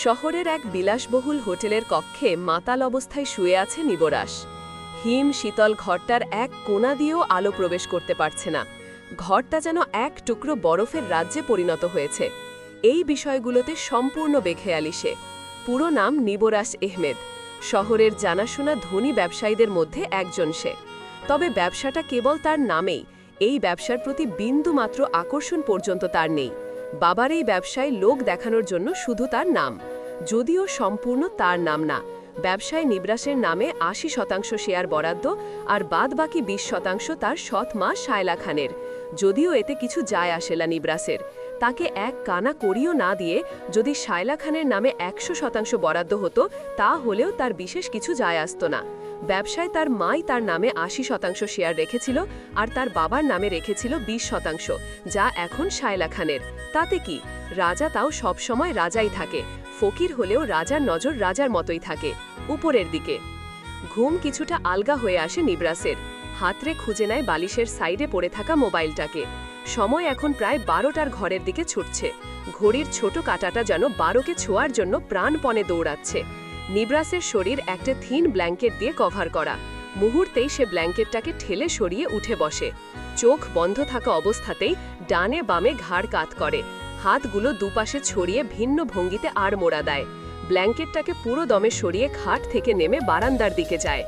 শহরের এক বিলাসবহুল হোটেলের কক্ষে মাতাল অবস্থায় শুয়ে আছে নিবরাস। হিম শীতল ঘরটার এক কোণা দিয়েও আলো প্রবেশ করতে পারছে না। ঘরটা যেন এক টুকরো বরফের রাজ্যে পরিণত হয়েছে। এই বিষয়গুলোতে সম্পূর্ণ বেখেয়ালি সে। পুরো নাম নিবরাস আহমেদ। শহরের জানাশোনা ধনী ব্যবসায়ীদের মধ্যে একজন সে। তবে ব্যবসাটা কেবল তার নামেই। এই ব্যবসার প্রতি বিন্দুমাত্র আকর্ষণ পর্যন্ত তার নেই। বাবার এই ব্যবসায় লোক দেখানোর জন্য শুধু তার নাম, যদিও সম্পূর্ণ তার নাম না। ব্যবসায় নিবরাসের নামে ৮০% শেয়ার বরাদ্দ, আর বাদবাকি ২০% তার সৎ মা শায়লা খানের। যদিও এতে কিছু যায় আসে না নিবরাসের। তাকে এক কানা করিও না দিয়ে যদি শায়লা খানের নামে ১০০% বরাদ্দ হতো, তা হলেও তার বিশেষ কিছু যায় আসত না। ব্যবসায় তার মাই তার নামে ৮০% শেয়ার রেখেছিল, আর তার বাবার নামে রেখেছিল ২০%, যা এখন শায়লা খানের। তাতে কি, রাজা তাও সবসময় রাজাই থাকে। ফকির হলেও রাজার নজর রাজার মতোই থাকে, উপরের দিকে। ঘুম কিছুটা আলগা হয়ে আসে নিবরাসের। হাতরে খুঁজে নেয় বালিশের সাইডে পড়ে থাকা মোবাইলটাকে। সময় এখন প্রায় ১২টার ঘরের দিকে ছুটছে। ঘড়ির ছোট কাঁটাটা যেন ১২কে ছোঁয়ার জন্য প্রাণপণে দৌড়াচ্ছে। নিবরাসের শরীর একটা থিন ব্ল্যাঙ্কেট দিয়ে কভার করা। মুহূর্তেই সে ব্ল্যাঙ্কেটটাকে ঠেলে সরিয়ে উঠে বসে। চোখ বন্ধ থাকা অবস্থাতেই ডানে বামে ঘাড় কাত করে। হাতগুলো দুপাশে ছড়িয়ে ভিন্ন ভঙ্গিতে আড়মোড়া দেয়। ব্ল্যাঙ্কেটটাকে পুরো দমে সরিয়ে খাট থেকে নেমে বারান্দার দিকে যায়।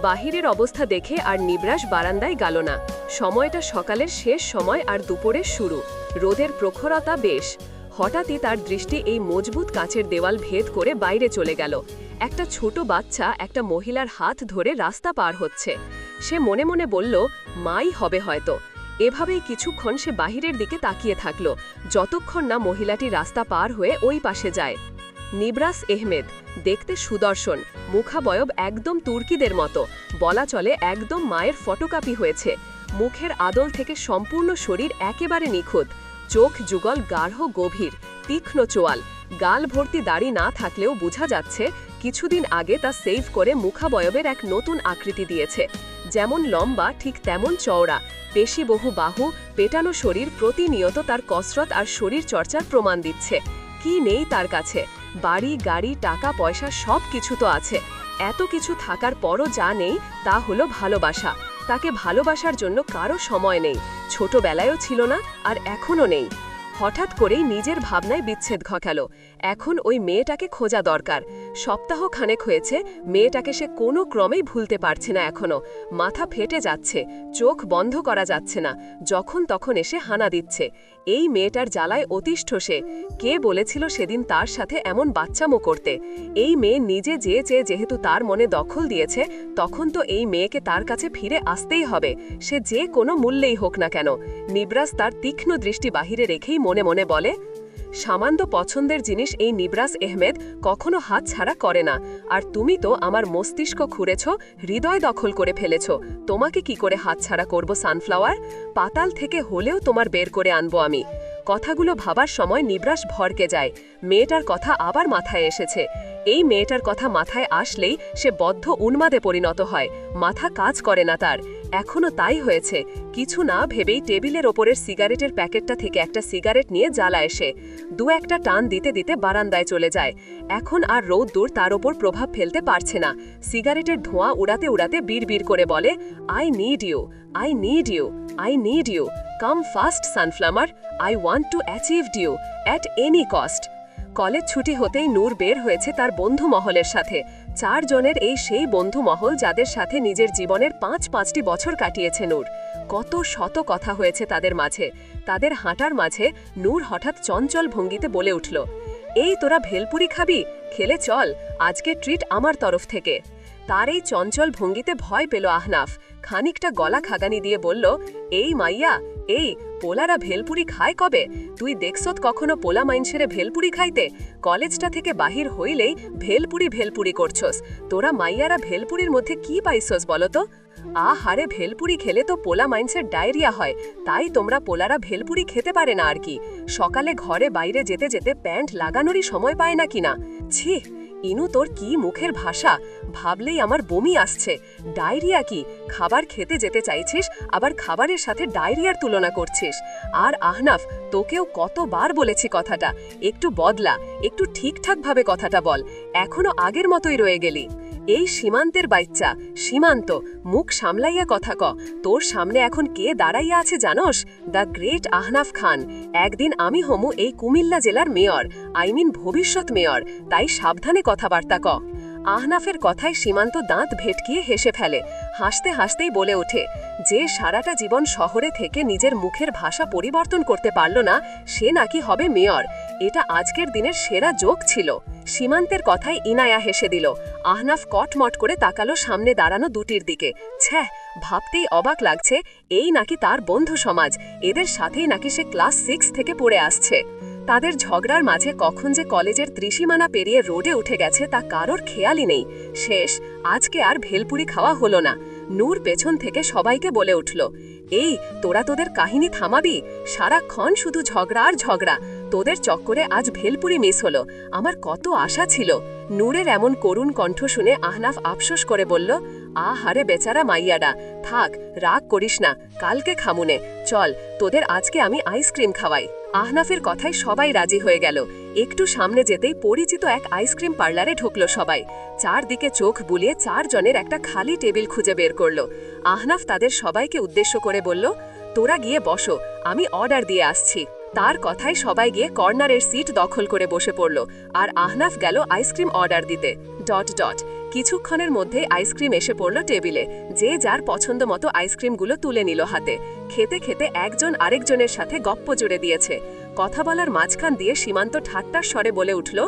বাহিরের অবস্থা দেখে আর নিবরাস বারান্দায় গেল না। সময়টা সকালের শেষ সময় আর দুপুরের শুরু। রোদের প্রখরতা বেশ। হঠাৎই তার দৃষ্টি এই মজবুত কাঁচের দেওয়াল ভেদ করে বাইরে চলে গেল। একটা ছোট বাচ্চা একটা মহিলার হাত ধরে রাস্তা পার হচ্ছে। সে মনে মনে বলল, মাই হবে হয়তো। এভাবেই কিছুক্ষণ সে বাহিরের দিকে তাকিয়ে থাকল, যতক্ষণ না মহিলাটি রাস্তা পার হয়ে ওই পাশে যায়। নিবরাস আহমেদ দেখতে সুদর্শন, মুখাবয়ব একদম তুর্কিদের মতো, বলা চলে একদম মায়ের ফটোকপি হয়েছে। মুখের আদল থেকে সম্পূর্ণ শরীর একেবারে নিখুঁত। চোখ যুগল গাঢ় গভীর, তীক্ষ্ণ চোয়াল। গাল ভর্তি দাড়ি না থাকলেও বোঝা যাচ্ছে কিছুদিন আগে তা সেভ করে মুখাবয়বের এক নতুন আকৃতি দিয়েছে। যেমন লম্বা ঠিক তেমন চওড়া, পেশিবহু বাহু, পেটানো শরীর প্রতিনিয়ত তার কসরত আর শরীর চর্চার প্রমাণ দিচ্ছে। কি নেই তার কাছে? বাড়ি, গাড়ি, টাকা পয়সা সব কিছু তো আছে। এত কিছু থাকার পরও যা নেই তা হলো ভালোবাসা। তাকে ভালোবাসার জন্য কারো সময় নেই। ছোটবেলায়ও ছিল না, আর এখনও নেই। হঠাৎ করেই নিজের ভাবনায় বিচ্ছেদ ঘটালো। এখন ওই মেয়েটাকে খোঁজা দরকার। সপ্তাহ খানেক হয়েছে, মেয়েটাকে সে কোনো ক্রমেই ভুলতে পারছে না এখনো। মাথা ফেটে যাচ্ছে, চোখ বন্ধ করা যাচ্ছে না, যখন তখন এসে হানা দিচ্ছে। এই মেয়েটার জ্বালায় অতিষ্ঠ সে। কে বলেছিল সেদিন তার সাথে এমন বাচ্চামো করতে? এই মেয়ে নিজে চেয়ে যেহেতু তার মনে দখল দিয়েছে, তখন তো এই মেয়েকে তার কাছে ফিরে আসতেই হবে, সে যে কোনো মূল্যেই হোক না কেন। নিবরাস তার তীক্ষ্ণ দৃষ্টি বাহিরে রেখেই মনে মনে বলে, সামান্য পছন্দের জিনিস এই নিবরাস আহমেদ কখনো হাত ছাড়া করে না। আর তুমি তো আমার মস্তিষ্ক খুঁড়েছ, হৃদয় দখল করে ফেলেছ। তোমাকে কি করে হাত ছাড়া করব সানফ্লাওয়ার? পাতাল থেকে হলেও তোমার বের করে আনবো আমি। কথাগুলো ভাবার সময় নিবরাস ভরকে যায়। মেয়েটার কথা আবার মাথায় এসেছে। এই মেয়েটার কথা মাথায় আসলেই সে বদ্ধ উন্মাদে পরিণত হয়। মাথা কাজ করে না তার। এখনও তাই হয়েছে। কিছু না ভেবেই টেবিলের ওপরের সিগারেটের প্যাকেটটা থেকে একটা সিগারেট নিয়ে জ্বালায় সে। দু একটা টান দিতে দিতে বারান্দায় চলে যায়। এখন আর রৌদ্দুর তার ওপর প্রভাব ফেলতে পারছে না। সিগারেটের ধোঁয়া উড়াতে উড়াতে বিড়বিড় করে বলে, I need you, I need you, I need you. Come fast sunflower, I want to achieve you at any cost. College ছুটি হতেই নূর বের হয়েছে তার বন্ধু মহলের সাথে। 4 জনের এই সেই বন্ধু মহল যাদের সাথে নিজের জীবনের 5টি বছর কাটিয়েছে নূর। কত শত কথা হয়েছে তাদের মাঝে। তাদের হাঁটার মাঝে নূর হঠাৎ চঞ্চল ভঙ্গিতে বলে উঠল, এই তোরা ভেলপুরি খাবি? খেলে চল, আজকে ট্রিট আমার তরফ থেকে। তার এই চঞ্চল ভঙ্গিতে ভয় পেল আহনাফ। খানিকটা গলা খাগানি দিয়ে বলল, এই মাইয়া, এই পোলারা ভেলপুরি খায় কবে? তুই দেখছত কখনো পোলা মাইনসেরে ভেলপুরি খাইতে? কলেজটা থেকে বাহির হইলেই ভেলপুরি ভেলপুরি করছস। তোরা মাইয়ারা ভেলপুরির মধ্যে কি পাইছস বলতো? হারে, ভেলপুরি খেলে তো পোলা মাইন্সের ডায়রিয়া হয়, তাই তোমরা পোলারা ভেলপুরি খেতে পারে না আর কি। সকালে ঘরে বাইরে যেতে যেতে প্যান্ট লাগানোরই সময় পায় না কিনা। ছি, ইনু, তোর কি মুখের ভাষা! ভাবলেই আমার বমি আসছে। ডায়রিয়া কি? খাবার খেতে যেতে চাইছিস, আবার খাবারের সাথে ডায়রিয়ার তুলনা করছিস। আর আহনাফ, তোকেও কতবার বলেছি কথাটা, একটু বদলা, একটু ঠিকঠাকভাবে কথাটা বল। এখনো আগের মতোই রয়ে গেলি। এই সীমান্তের বাচ্চা, সীমান্ত, মুখ সামলাইয়া কথা ক। তোর সামনে এখন কে দাঁড়াইয়া আছে জানোস? দ্য গ্রেট আহনাফ খান। একদিন আমি হমু এই কুমিল্লা জেলার মেয়র, ভবিষ্যৎ মেয়র, তাই সাবধানে কথাবার্তা ক। আহনাফের কথায় সীমান্ত দাঁত ভেটকিয়ে হেসে ফেলে। হাসতে হাসতেই বলে ওঠে, যে সারাটা জীবন শহরে থেকে নিজের মুখের ভাষা পরিবর্তন করতে পারল না, সে নাকি হবে মেয়র। এটা আজকের দিনের সেরা জোক ছিল। সীমান্তের কথায় ইনায়া হেসে দিল। আহনাফ কটমট করে তাকালো সামনে দাঁড়ানো দুটির দিকে। ছ্যাঃ, ভাবতেই অবাক লাগছে, এই নাকি তার বন্ধু সমাজ, এদের সাথেই নাকি সে ক্লাস 6 থেকে পড়ে আসছে। তাদের ঝগড়ার মাঝে কখন যে কলেজের ত্রিসীমানা পেরিয়ে রোডে উঠে গেছে তা কারোর খেয়ালই নেই। শেষ, আজকে আর ভেলপুরি খাওয়া হলো না। নূর পেছন থেকে সবাইকে বলে উঠল, এই তোরা তোদের কাহিনী থামাবি? সারাক্ষণ শুধু ঝগড়া আর ঝগড়া। তোদের চক্করে আজ ভেলপুরি মিস হলো। আমার কত আশা ছিল। নূরের এমন করুণ কণ্ঠ শুনে আহনাফ আফসোস করে বলল, আহারে বেচারা মাইয়াডা, থাক, রাগ করিস না, কালকে খামুনে। চল, তোদের আজকে আমি আইসক্রিম খাওয়াই। আহনাফের কথায় সবাই রাজি হয়ে গেল। একটু সামনে যেতেই পরিচিত এক আইসক্রিম পার্লারে ঢুকল সবাই। চারদিকে চোখ বুলিয়ে 4 জনের একটা খালি টেবিল খুঁজে বের করল। আহনাফ তাদের সবাইকে উদ্দেশ্য করে বলল, তোরা গিয়ে বসো, আমি অর্ডার দিয়ে আসছি। তার কথায় সবাই গিয়ে কর্নারের সিট দখল করে বসে পড়ল, আর আহনাফ গেল আইসক্রিম অর্ডার দিতে। কিছুক্ষণের মধ্যে আইসক্রিম এসে পড়ল টেবিলে। যে যার পছন্দ মতো আইসক্রিমগুলো তুলে নিল হাতে। খেতে খেতে একজন আরেকজনের সাথে গপ্প জুড়ে দিয়েছে। কথা বলার মাঝখান দিয়ে সীমান্ত ঠাট্টার স্বরে বলে উঠল,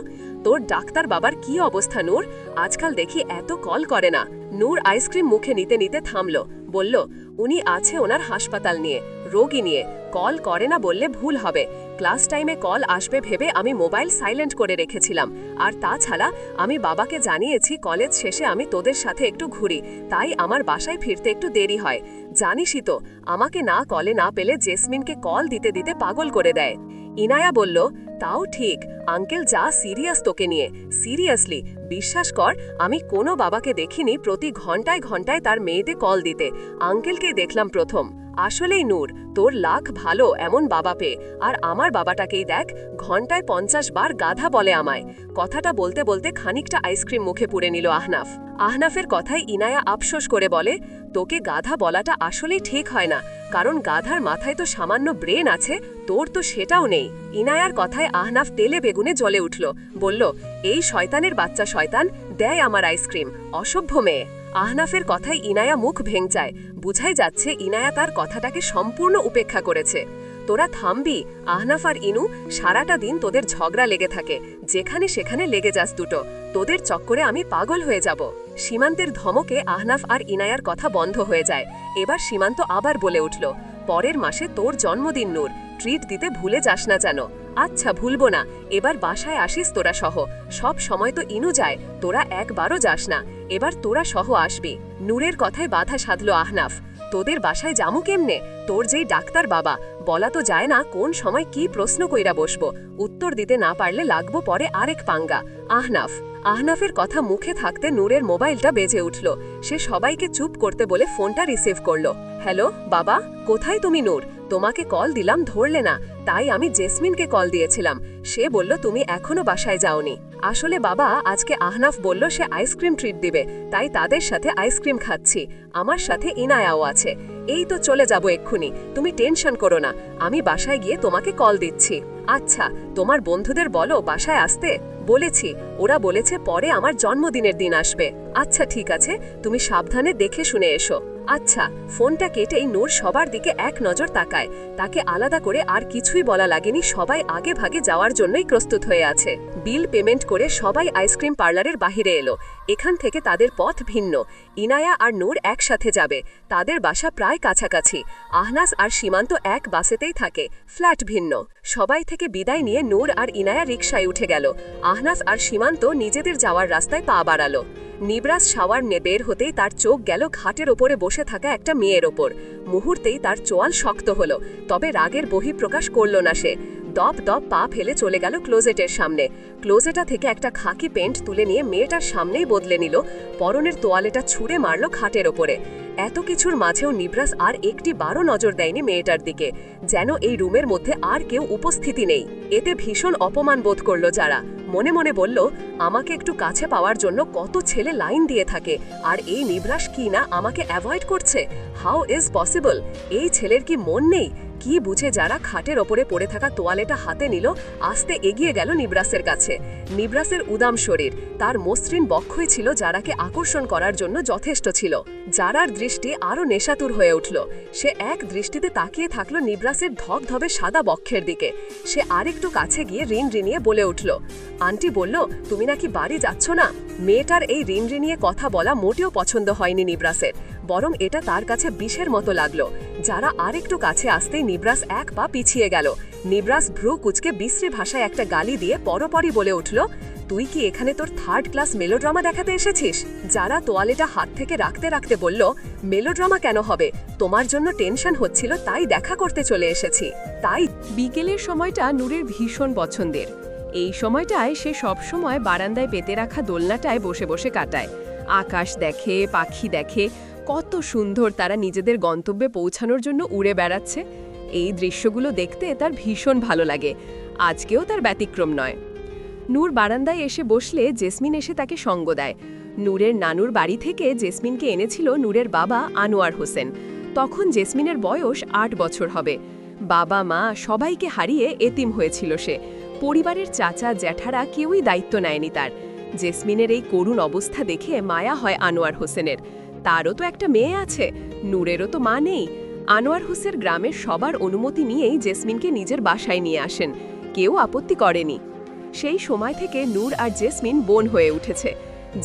তোর ডাক্তার বাবার কি অবস্থা নূর? আজকাল দেখি এত কল করে না। নূর আইসক্রিম মুখে নিতে নিতে থামল, বলল, উনি আছে ওনার হাসপাতাল নিয়ে, রোগী নিয়ে। কল করে না বললে ভুল হবে। ক্লাস টাইমে কল আসবে ভেবে আমি মোবাইল সাইলেন্ট করে রেখেছিলাম। আর তাছাড়া আমি বাবাকে জানিয়েছি কলেজ শেষে আমি তোদের সাথে একটু ঘুরি, তাই আমার বাসায় ফিরতে একটু দেরি হয়। জানিসই তো, আমাকে না কলে না পেলে জেসমিনকে কল দিতে দিতে পাগল করে দেয়। ইনায়া বলল, তাও ঠিক, আঙ্কেল যা সিরিয়াস তোকে নিয়ে। সিরিয়াসলি, বিশ্বাস কর, আমি কোনো বাবাকে দেখিনি প্রতি ঘন্টায় ঘন্টায় তার মেয়েতে কল দিতে। আঙ্কেলকে দেখলাম প্রথম। আসলেই নূর, তোর লাখ ভালো এমন বাবা পেয়ে। আর আমার বাবাটাকেই দেখ, ঘন্টায় 50 বার গাধা বলে আমায়। কথাটা বলতে বলতে খানিকটা আইসক্রিম মুখে পুরে নিল আহনাফ। আহনাফের কথায় ইনায়া আফসোস করে বলে, তোকে গাধা বলাটা আসলেই ঠিক হয় না, কারণ গাধার মাথায় তো সামান্য ব্রেন আছে, তোর তো সেটাও নেই। ইনায়ার কথায় আহনাফ তেলে বেগুনে জ্বলে উঠল, বলল, এই শয়তানের বাচ্চা শয়তান, দেয় আমার আইসক্রিম, অসভ্য মেয়ে। আহনাফের কথায় ইনায়া মুখ ভেঙচায়। বুঝাই যাচ্ছে ইনায়া তার কথাটাকে সম্পূর্ণ উপেক্ষা করেছে। তোরা থামবি? আহনাফ আর ইনু, সারাটা দিন তোদের ঝগড়া লেগে থাকে, যেখানে সেখানে লেগে যাস দুটো। তোদের চক্করে আমি পাগল হয়ে যাব। সীমান্তের ধমকে আহনাফ আর ইনায়ার কথা বন্ধ হয়ে যায়। এবার সীমান্ত আবার বলে উঠল, পরের মাসে তোর জন্মদিন নূর, ট্রিট দিতে ভুলে যাস না যেন। আচ্ছা, ভুলবো না। এবার বাসায় আসিস তোরা সহ। সব সময় তো ইনু যায়, তোরা একবারও যাস না। এবার তোরা সহ আসবি। নূরের কথায় বাধা সাধল আহনাফ। তোদের বাসায় জামু কেমনে? তোর যেই ডাক্তার বাবা, বলা তো যায় না কোন সময় কি প্রশ্ন কইরা বসবো। উত্তর দিতে না পারলে লাগবো পরে আরেক পাঙ্গা। আহনাফের কথা মুখে থাকতে নূরের মোবাইলটা বেজে উঠল। সে সবাইকে চুপ করতে বলে ফোনটা রিসিভ করল। হ্যালো বাবা, কোথায় তুমি নূর? তোমাকে কল দিলাম, ধরলে না, তাই আমি জেসমিনকে কল দিয়েছিলাম। সে বলল তুমি এখনো বাসায় যাওনি। আসলে বাবা, আজকে আহনাফ বলল সে আইসক্রিম ট্রিট দিবে, তাই তাদের সাথে আইসক্রিম খাচ্ছি। আমার সাথে ইনায়াও আছে। এই তো চলে যাব এক্ষুনি, তুমি টেনশন করো না। আমি বাসায় গিয়ে তোমাকে কল দিচ্ছি। আচ্ছা, তোমার বন্ধুদের বলো বাসায় আসতে। বলেছি, ওরা বলেছে পরে আমার জন্মদিনের দিন আসবে। আচ্ছা ঠিক আছে, তুমি সাবধানে দেখে শুনে এসো। আচ্ছা। ফোনটা কেটেই নূর সবার দিকে এক নজর তাকায়। তাকে আলাদা করে আর কিছুই বলা লাগেনি, সবাই আগে ভাগে যাওয়ার জন্যই প্রস্তুত হয়ে আছে। বিল পেমেন্ট করে সবাই আইসক্রিম পার্লারের বাহিরে এলো। এখান থেকে তাদের পথ ভিন্ন। ইনায়া আর নূর একসাথে যাবে। তাদের বাসা প্রায় কাছাকাছি। আহনাস আর সীমান্ত এক বাসেতেই থাকে, ফ্ল্যাট ভিন্ন। সবাই থেকে বিদায় নিয়ে নূর আর ইনায়া রিকশায় উঠে গেল। আহনাস আর সীমান্ত নিজেদের যাওয়ার রাস্তায় পা বাড়ালো। নিবরাস শাওয়ার নিয়ে বের হতেই তার চোখ গেল ঘাটের ওপরে বসে থাকা একটা মেয়ের ওপর। মুহূর্তেই তার চোয়াল শক্ত হলো, তবে রাগের বহিঃপ্রকাশ করল না সে। দপ দপ পা ফেলে চলে গেল ক্লোজেটের সামনে। ক্লোজেটা থেকে একটা খাকি পেন্ট তুলে নিয়ে মেয়েটার সামনেই বদলে নিল, পরনের তোয়ালেটা ছুঁড়ে মারল খাটের ওপরে। এত কিছুর মাঝেও নিবরাস আর একটি বারও নজর দেয়নি মেয়েটার দিকে, যেন এই রুমের মধ্যে আর কেউ উপস্থিতি নেই। এতে ভীষণ অপমান বোধ করল যারা। মনে মনে বলল, আমাকে একটু কাছে পাওয়ার জন্য কত ছেলে লাইন দিয়ে থাকে, আর এই নিবরাস কি না আমাকে অ্যাভয়েড করছে। How is possible? এই ছেলের কি মন নেই? কি বুঝে যারা খাটের ওপরে পড়ে থাকা তোয়ালেটা হাতে নিল, আস্তে এগিয়ে গেল নিবরাসের কাছে। নিবরাসের উদাম শরীর, তার মসৃণ বক্ষই ছিল যারাকে আকর্ষণ করার জন্য যথেষ্ট ছিল। যারার দৃষ্টি আরও নেশাতুর হয়ে উঠল। সে এক দৃষ্টিতে তাকিয়ে থাকলো নিবরাসের ধবধবে সাদা বক্ষের দিকে। সে আরেকটু কাছে গিয়ে রিনরিনিয়ে বলে উঠল, আন্টি বলল তুমি নাকি বাড়ি যাচ্ছ না। মেয়েটার এই রিনরিনিয়ে কথা বলা মোটেও পছন্দ হয়নি নিবরাসের, বরং এটা তার কাছে বিষের মতো লাগলো। যারা আরেকটু কাছে আসতেই নিবরাস এক পা পিছিয়ে গেল। নিবরাস ভ্রু কুচকে বিশ্রী ভাষায় একটা গালি দিয়ে পরপরই বলে উঠল, তুই কি এখানে তোর 3rd ক্লাস মেলোড্রামা দেখাতে এসেছিস? যারা তোয়ালেটা হাত থেকে রাখতে রাখতে বলল, মেলোড্রামা কেন হবে, তোমার জন্য টেনশন হচ্ছিল তাই দেখা করতে চলে এসেছি। তাই বিকেলের সময়টা নূরের ভীষণ পছন্দের। এই সময়টায় সে সবসময় বারান্দায় পেতে রাখা দোলনাটায় বসে বসে কাটায়। আকাশ দেখে, পাখি দেখে, কত সুন্দর তারা নিজেদের গন্তব্যে পৌঁছানোর জন্য উড়ে বেড়াচ্ছে। এই দৃশ্যগুলো দেখতে তার ভীষণ ভালো লাগে। আজকেও তার ব্যতিক্রম নয়। নূর বারান্দায় এসে বসলে জেসমিন এসে তাকে সঙ্গ দেয়। নূরের নানুর বাড়ি থেকে জেসমিনকে এনেছিল নূরের বাবা আনোয়ার হোসেন। তখন জেসমিনের বয়স 8 বছর হবে। বাবা মা সবাইকে হারিয়ে এতিম হয়েছিল সে। পরিবারের চাচা জ্যাঠারা কেউই দায়িত্ব নেয়নি তার। জেসমিনের এই করুণ অবস্থা দেখে মায়া হয় আনোয়ার হোসেনের। তারও তো একটা মেয়ে আছে, নূরেরও তো মা নেই। আনোয়ার হোসেন গ্রামের সবার অনুমতি নিয়েই জেসমিনকে নিজের বাসায় নিয়ে আসেন। কেউ আপত্তি করেনি। সেই সময় থেকে নূর আর জেসমিন বোন হয়ে উঠেছে।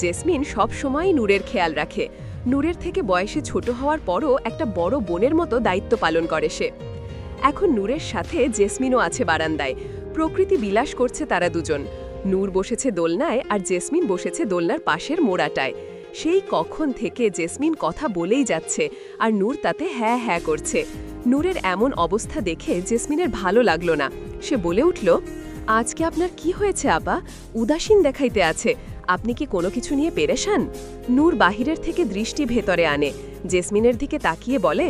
জেসমিন সব সময়ই নূরের খেয়াল রাখে। নূরের থেকে বয়সে ছোট হওয়ার পরও একটা বড় বোনের মতো দায়িত্ব পালন করে সে। এখন নূরের সাথে জেসমিনও আছে বারান্দায়। প্রকৃতি বিলাস করছে তারা দুজন। নূর বসেছে দোলনায় আর জেসমিন বসেছে দোলনার পাশের মোড়াটায়। সেই কখন থেকে জেসমিন কথা বলেই যাচ্ছে আর নূর তাতে হ্যাঁ হ্যাঁ করছে। নূরের এমন অবস্থা দেখে জেসমিনের ভালো লাগলো না। সে বলে উঠল, আজকে আপনার কি হয়েছে আপা? উদাসীন দেখাইতে আছে। আপনি কি কোনো কিছু নিয়ে পেরেশান? নূর বাহিরের থেকে দৃষ্টি ভেতরে আনে। জেসমিনের দিকে তাকিয়ে বলে,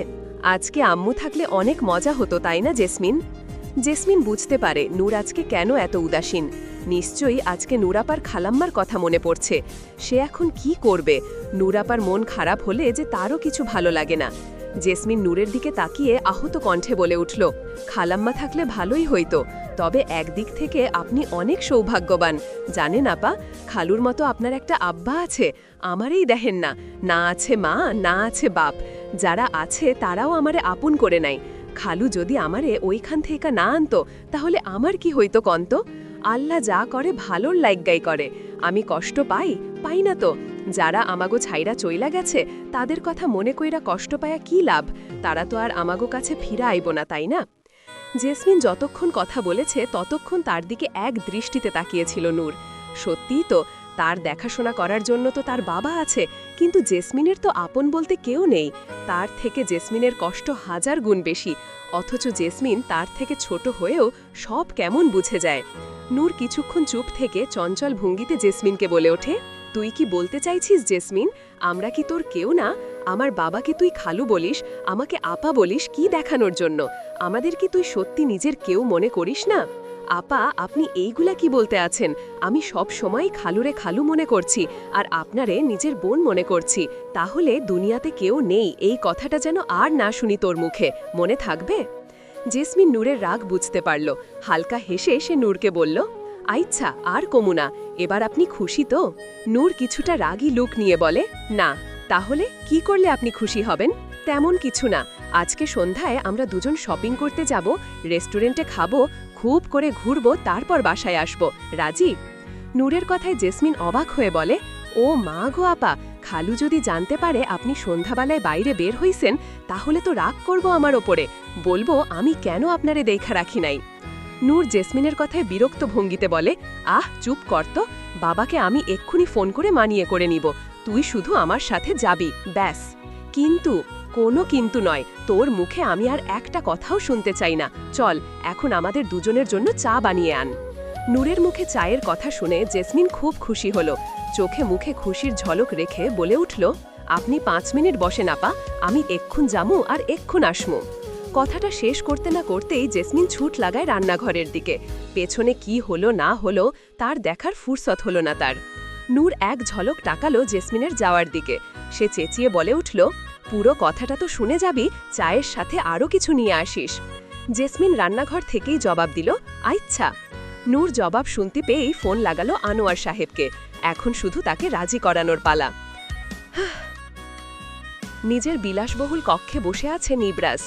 আজকে আম্মু থাকলে অনেক মজা হতো তাই না জেসমিন? জেসমিন বুঝতে পারে নূর আজকে কেন এত উদাসীন। নিশ্চয়ই আজকে নূরাপার খালাম্মার কথা মনে পড়ছে। সে এখন কি করবে? নূরাপার মন খারাপ হলে যে তারও কিছু ভালো লাগে না। জেসমিন নূরের দিকে তাকিয়ে আহত কণ্ঠে বলে উঠল, খালাম্মা থাকলে ভালোই হইতো, তবে একদিক থেকে আপনি অনেক সৌভাগ্যবান। জানেন আপা, খালুর মতো আপনার একটা আব্বা আছে। আমারই দেখেন না, না আছে মা, না আছে বাপ। যারা আছে তারাও আমারে আপন করে নাই। খালু যদি আমারে ওইখান থেকে না আনতো তাহলে আমার কি হইতো কন্ত? আল্লাহ যা করে ভালোর লাইগ্গাই করে। আমি কষ্ট পাই না তো। যারা আমাগো ছাইরা চইলা গেছে তাদের কথা মনে কইরা কষ্ট পায়া কি লাভ? তারা তো আর আমাগো কাছে ফিরা আইব না, তাই না? জেসমিন যতক্ষণ কথা বলেছে ততক্ষণ তার দিকে এক দৃষ্টিতে তাকিয়েছিল নূর। সত্যিই তো, তার দেখাশোনা করার জন্য তো তার বাবা আছে, কিন্তু জেসমিনের তো আপন বলতে কেউ নেই। তার থেকে জেসমিনের কষ্ট 1000 গুণ বেশি, অথচ জেসমিন তার থেকে ছোট হয়েও সব কেমন বুঝে যায়। নূর কিছুক্ষণ চুপ থেকে চঞ্চল ভঙ্গিতে জেসমিনকে বলে ওঠে, তুই কি বলতে চাইছিস জেসমিন, আমরা কি তোর কেউ না? আমার বাবাকে তুই খালু বলিস, আমাকে আপা বলিস কি দেখানোর জন্য? আমাদের কি তুই সত্যি নিজের কেউ মনে করিস না? আপা, আপনি এইগুলা কি বলতে আছেন? আমি সব সময় খালুরে খালু মনে করছি আর আপনারে নিজের বোন মনে করছি। তাহলে দুনিয়াতে কেউ নেই এই কথাটা যেন আর না শুনি তোর মুখে, মনে থাকবে? জেসমিন নূরের রাগ বুঝতে পারল। হালকা হেসে সে নূরকে বলল, আচ্ছা আর কমুনা, এবার আপনি খুশি তো? নূর কিছুটা রাগী লুক নিয়ে বলে, না। তাহলে কি করলে আপনি খুশি হবেন? তেমন কিছু না। আজকে সন্ধ্যায় আমরা দুজন শপিং করতে যাব, রেস্টুরেন্টে খাবো, খুব করে ঘুরবো, তারপর বাসায় আসবো। রাজি? নূরের কথায় জেসমিন অবাক হয়ে বলে, ও মা গো আপা, খালু যদি জানতে পারে আপনি সন্ধ্যাবেলায় বাইরে বের হইছেন তাহলে তো রাগ করব আমার ওপরে, বলবো আমি কেন আপনারে দেখা রাখি নাই। নূর জেসমিনের কথায় বিরক্ত ভঙ্গিতে বলে, আহ চুপ কর তো, বাবাকে আমি এক্ষুনি ফোন করে মানিয়ে করে নিব, তুই শুধু আমার সাথে যাবি, ব্যাস। কিন্তু কোনো কিন্তু নয়, তোর মুখে আমি আর একটা কথাও শুনতে চাই না। চল এখন আমাদের দুজনের জন্য চা বানিয়ে আন। নূরের মুখে চায়ের কথা শুনে জেসমিন খুব খুশি হলো। চোখে মুখে খুশির ঝলক রেখে বলে উঠল, আপনি 5 মিনিট বসেন আপা, আমি এক্ষুন যামু আর এক্ষুন আসমু। কথাটা শেষ করতে না করতেই জেসমিন ছুট লাগায় রান্নাঘরের দিকে। পেছনে কি হলো না হলো তার দেখার ফুরসত হলো না তার। নূর এক ঝলক তাকালো জেসমিনের যাওয়ার দিকে। সে চেঁচিয়ে বলে উঠল, পুরো কথাটা তো শুনে যাবি, চায়ের সাথে আরও কিছু নিয়ে আসিস। জেসমিন রান্নাঘর থেকেই জবাব দিল, আচ্ছা। নূর জবাব শুনতে পেয়েই ফোন লাগালো আনোয়ার সাহেবকে। এখন শুধু তাকে রাজি করানোর পালা। নিজের বিলাসবহুল কক্ষে বসে আছে নিবরাস।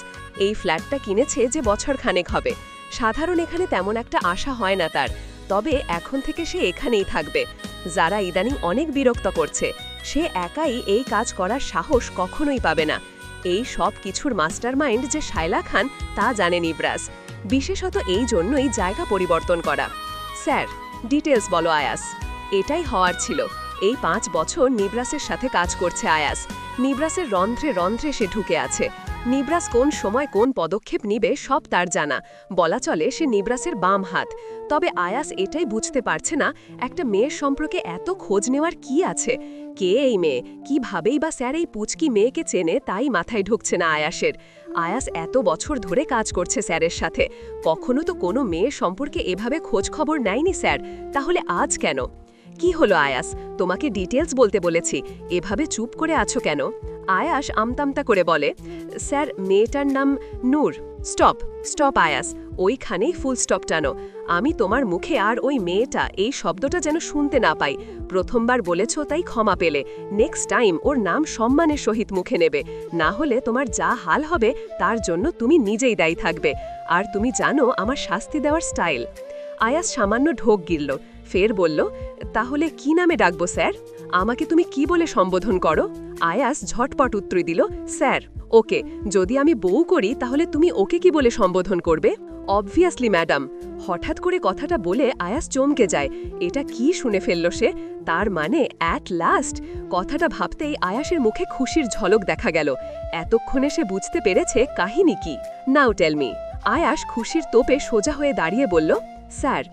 এই ফ্ল্যাটটা কিনেছে যে বছরখানেক হবে। সাধারণ এখানে তেমন একটা আশা হয় না তার, তবে এখন থেকে সে এখানেই থাকবে। যারা ইদানিং অনেক বিরক্ত করছে, সে একাই এই কাজ করার সাহস কখনোই পাবে না। এই সব কিছুর মাস্টারমাইন্ড যে শায়লা খান তা জানে নিবরাস। বিশেষত এই জন্যই জায়গা পরিবর্তন করা। স্যার, ডিটেলস বলো আয়াস। এটাই হওয়ার ছিল। এই 5 বছর নিবরাসের সাথে কাজ করছে আয়াস। নিবরাসের রন্ধ্রে রন্ধ্রে সে ঢুকে আছে। নিবরাস কোন সময় কোন পদক্ষেপ নিবে সব তার জানা। বলা চলে সে নিবরাসের বাম হাত। তবে আয়াস এটাই বুঝতে পারছে না, একটা মেয়ের সম্পর্কে এত খোঁজ নেওয়ার কি আছে। কে এই মেয়ে, কিভাবেই বা স্যার এই পুচকি মেয়েকে চেনে তাই মাথায় ঢুকছে না আয়াসের। আয়াস এত বছর ধরে কাজ করছে স্যারের সাথে, কখনো তো কোনো মেয়ের সম্পর্কে এভাবে খোঁজ খবর নেয়নি স্যার। তাহলে আজ কেন? কি হলো আয়াস, তোমাকে ডিটেলস বলতে বলেছি, এভাবে চুপ করে আছো কেন? আয়াস আমতামতা করে বলে, স্যার মেয়েটার নাম নূর। স্টপ স্টপ আয়াস, ওইখানেই ফুল স্টপ টানো। আমি তোমার মুখে আর ওই মেয়েটা এই শব্দটা যেন শুনতে না পাই। প্রথমবার বলেছ তাই ক্ষমা পেলে, নেক্সট টাইম ওর নাম সম্মানের সহিত মুখে নেবে, না হলে তোমার যা হাল হবে তার জন্য তুমি নিজেই দায়ী থাকবে। আর তুমি জানো আমার শাস্তি দেওয়ার স্টাইল। আয়াস সামান্য ঢোক গিলল, ফের বলল, তাহলে কি নামে ডাকবো স্যার? আমাকে তুমি কি বলে সম্বোধন করো? আয়াস ঝটপট উত্তর দিল, স্যার। ওকে, যদি আমি বউ করি তাহলে তুমি ওকে কি বলে সম্বোধন করবে? Obviously madam. হঠাৎ করে কথাটা বলে আয়াস চমকে যায়। এটা কি শুনে ফেলল সে? তার মানে অ্যাট লাস্ট। কথাটা ভাবতেই আয়াসের মুখে খুশির ঝলক দেখা গেল। এতক্ষণে সে বুঝতে পেরেছে কাহিনী কি। নাও টেল মি। আয়াস খুশির তোপে সোজা হয়ে দাঁড়িয়ে বলল, স্যার,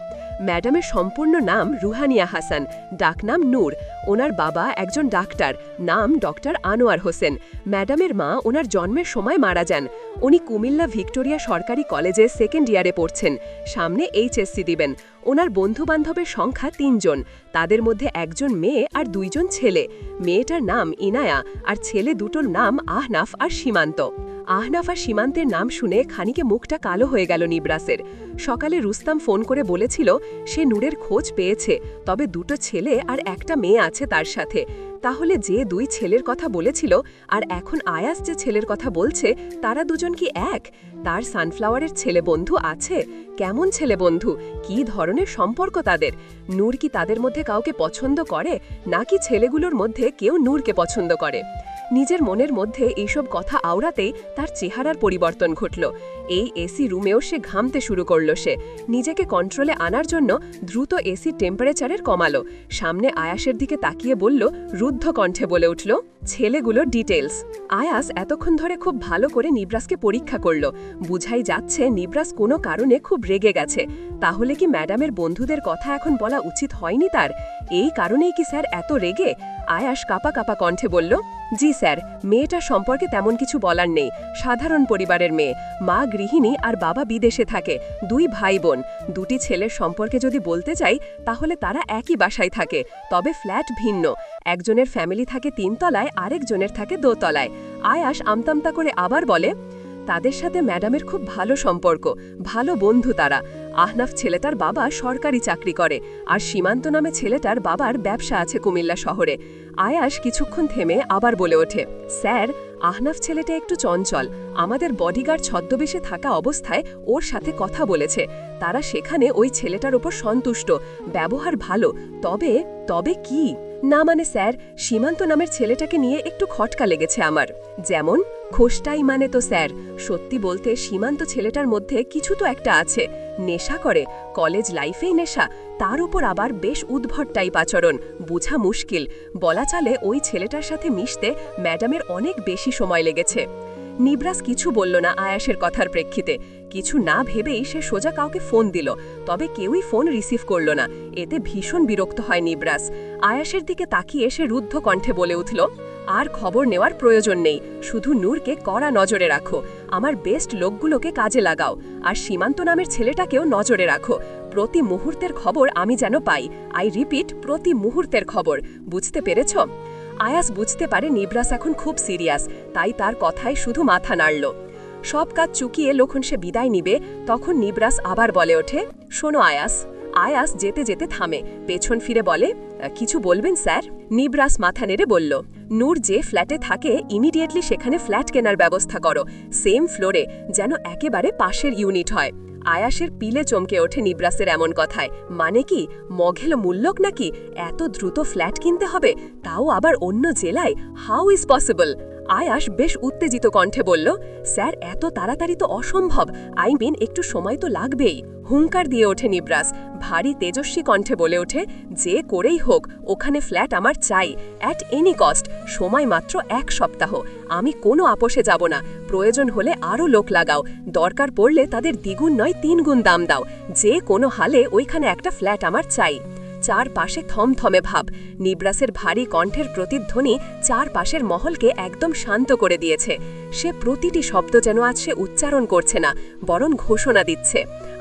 ম্যাডামের সম্পূর্ণ নাম রুহানিয়া হাসান, ডাকনাম নূর। ওনার বাবা একজন ডাক্তার, নাম ডক্টর আনোয়ার হোসেন। ম্যাডামের মা ওনার জন্মের সময় মারা যান। উনি কুমিল্লা ভিক্টোরিয়া সরকারি কলেজে 2nd ইয়ারে পড়ছেন, সামনে HSC দিবেন। ওনার বন্ধুবান্ধবের সংখ্যা 3 জন, তাদের মধ্যে 1 জন মেয়ে আর 2 জন ছেলে। মেয়েটার নাম ইনায়া আর ছেলে দুটোর নাম আহনাফ আর সীমান্ত। আহনাফ আর সীমান্তের নাম শুনে খানিকে মুখটা কালো হয়ে গেল নিবরাসের। সকালে রুস্তাম ফোন করে বলেছিল সে নূরের খোঁজ পেয়েছে, তবে 2টো ছেলে আর একটা মেয়ে আছে তার সাথে। তাহলে যে 2 ছেলের কথা বলেছিল আর এখন আয়াস যে ছেলের কথা বলছে, তারা দুজন কি এক? তার সানফ্লাওয়ারের ছেলে বন্ধু আছে? কেমন ছেলে বন্ধু, কি ধরনের সম্পর্ক তাদের? নূর কি তাদের মধ্যে কাউকে পছন্দ করে, নাকি ছেলেগুলোর মধ্যে কেউ নূরকে পছন্দ করে? নিজের মনের মধ্যে এইসব কথা আওড়াতেই তার চেহারার পরিবর্তন ঘটল। এই এসি রুমেও সে ঘামতে শুরু করল। সে নিজেকে কন্ট্রোলে আনার জন্য দ্রুত এসি টেম্পারেচারের কমালো। সামনে আয়াসের দিকে তাকিয়ে বলল, রুদ্ধ কণ্ঠে বলে উঠল, ছেলেগুলোর ডিটেলস। আয়াস এতক্ষণ ধরে খুব ভালো করে নিবরাসকে পরীক্ষা করল। বুঝাই যাচ্ছে নিবরাস কোনো কারণে খুব রেগে গেছে। তাহলে কি ম্যাডামের বন্ধুদের কথা এখন বলা উচিত হয়নি তার? এই কারণেই কি স্যার এত রেগে? আয়াস কাপা কাপা কণ্ঠে বলল, জি স্যার, মেয়েটার সম্পর্কে তেমন কিছু বলার নেই। সাধারণ পরিবারের মেয়ে, মা গৃহিণী আর বাবা বিদেশে থাকে, 2 ভাই বোন। 2টি ছেলের সম্পর্কে যদি বলতে চাই তাহলে তারা একই বাসায় থাকে, তবে ফ্ল্যাট ভিন্ন। একজনের ফ্যামিলি থাকে 3 তলায়, আরেকজনের থাকে 2 তলায়। আয়াস আমতামতা করে আবার বলে, তাদের সাথে ম্যাডামের খুব ভালো সম্পর্ক, ভালো বন্ধু তারা। আহনাফ ছেলেটার বাবা সরকারি চাকরি করে, আর সীমান্ত নামে ছেলেটার বাবার ব্যবসা আছে কুমিল্লা শহরে। আয়াস কিছুক্ষণ থেমে আবার বলে ওঠে, স্যার, আহনাফ ছেলেটা একটু চঞ্চল। আমাদের বডিগার্ড ছদ্মবেশে থাকা অবস্থায় ওর সাথে কথা বলেছে। তারা সেখানে ওই ছেলেটার ওপর সন্তুষ্ট, ব্যবহার ভালো। তবে তবে কি? না মানে স্যার, সীমান্ত নামের ছেলেটাকে নিয়ে একটু খটকা লেগেছে আমার। যেমন? খোসটাই মানে তো স্যার, সত্যি বলতে সীমান্ত ছেলেটার মধ্যে কিছু তো একটা আছে। নেশা করে, কলেজ লাইফেই নেশা, তার উপর আবার বেশ উদ্ভট টাইপ আচরণ, বোঝা মুশকিল। বলা চলে ওই ছেলেটার সাথে মিশতে ম্যাডামের অনেক বেশি সময় লেগেছে। নিবরাস কিছু বলল না আয়াসের কথার প্রেক্ষিতে। কিছু না ভেবেই সে সোজা কাউকে ফোন দিল, তবে কেউই ফোন রিসিভ করল না। এতে ভীষণ বিরক্ত হয় নিবরাস। আয়াসের দিকে তাকিয়ে সে রুদ্ধ কণ্ঠে বলে উঠল, আর খবর নেওয়ার প্রয়োজন নেই, শুধু নূরকে কড়া নজরে রাখো। আমার বেস্ট লোকগুলোকে কাজে লাগাও, আর সীমান্ত নামের ছেলেটাকেও নজরে রাখো। প্রতি মুহূর্তের খবর আমি যেন পাই। আই রিপিট, প্রতি মুহূর্তের খবর। বুঝতে পেরেছ? আয়াস বুঝতে পারে নিবরাস এখন খুব সিরিয়াস, তাই তার কথায় শুধু মাথা নাড়ল। সব কাজ চুকিয়ে যখন সে বিদায় নিবে, তখন নিবরাস আবার বলে ওঠে, শোনো আয়াস। আয়াস যেতে যেতে থামে, পেছন ফিরে বলে, কিছু বলবেন স্যার? নিবরাস মাথা নেড়ে বলল, নূর যে ফ্ল্যাটে থাকে ইমিডিয়েটলি সেখানে ফ্ল্যাট কেনার ব্যবস্থা করো, সেম ফ্লোরে, যেন একেবারে পাশের ইউনিট হয়। আয়াসের পিলে চমকে ওঠে নিবরাসের এমন কথায়। মানে কি, মঘেল মূল্যক নাকি? এত দ্রুত ফ্ল্যাট কিনতে হবে, তাও আবার অন্য জেলায়? How is possible? আয়াস বেশ উত্তেজিত কণ্ঠে বলল, স্যার এত তাড়াতাড়ি তো অসম্ভব, আই মিন একটু সময় তো লাগবেই। হুঙ্কার দিয়ে ওঠে নিবরাস, ভারী তেজস্বী কণ্ঠে বলে ওঠে, যে করেই হোক ওখানে ফ্ল্যাট আমার চাই, অ্যাট এনি কস্ট। সময় মাত্র 1 সপ্তাহ, আমি কোনো আপোষে যাব না। প্রয়োজন হলে আরও লোক লাগাও, দরকার পড়লে তাদের দ্বিগুণ নয় 3 গুণ দাম দাও, যে কোনো হালে ওইখানে একটা ফ্ল্যাট আমার চাই। চারপাশে থমথমে ভাব। নিবরাসের ভারী কণ্ঠের প্রতিধ্বনি চারপাশের মহলকে একদম শান্ত করে দিয়েছে। সে প্রতিটি শব্দ যেন আজ সে উচ্চারণ করছে না, বরং ঘোষণা দিচ্ছে।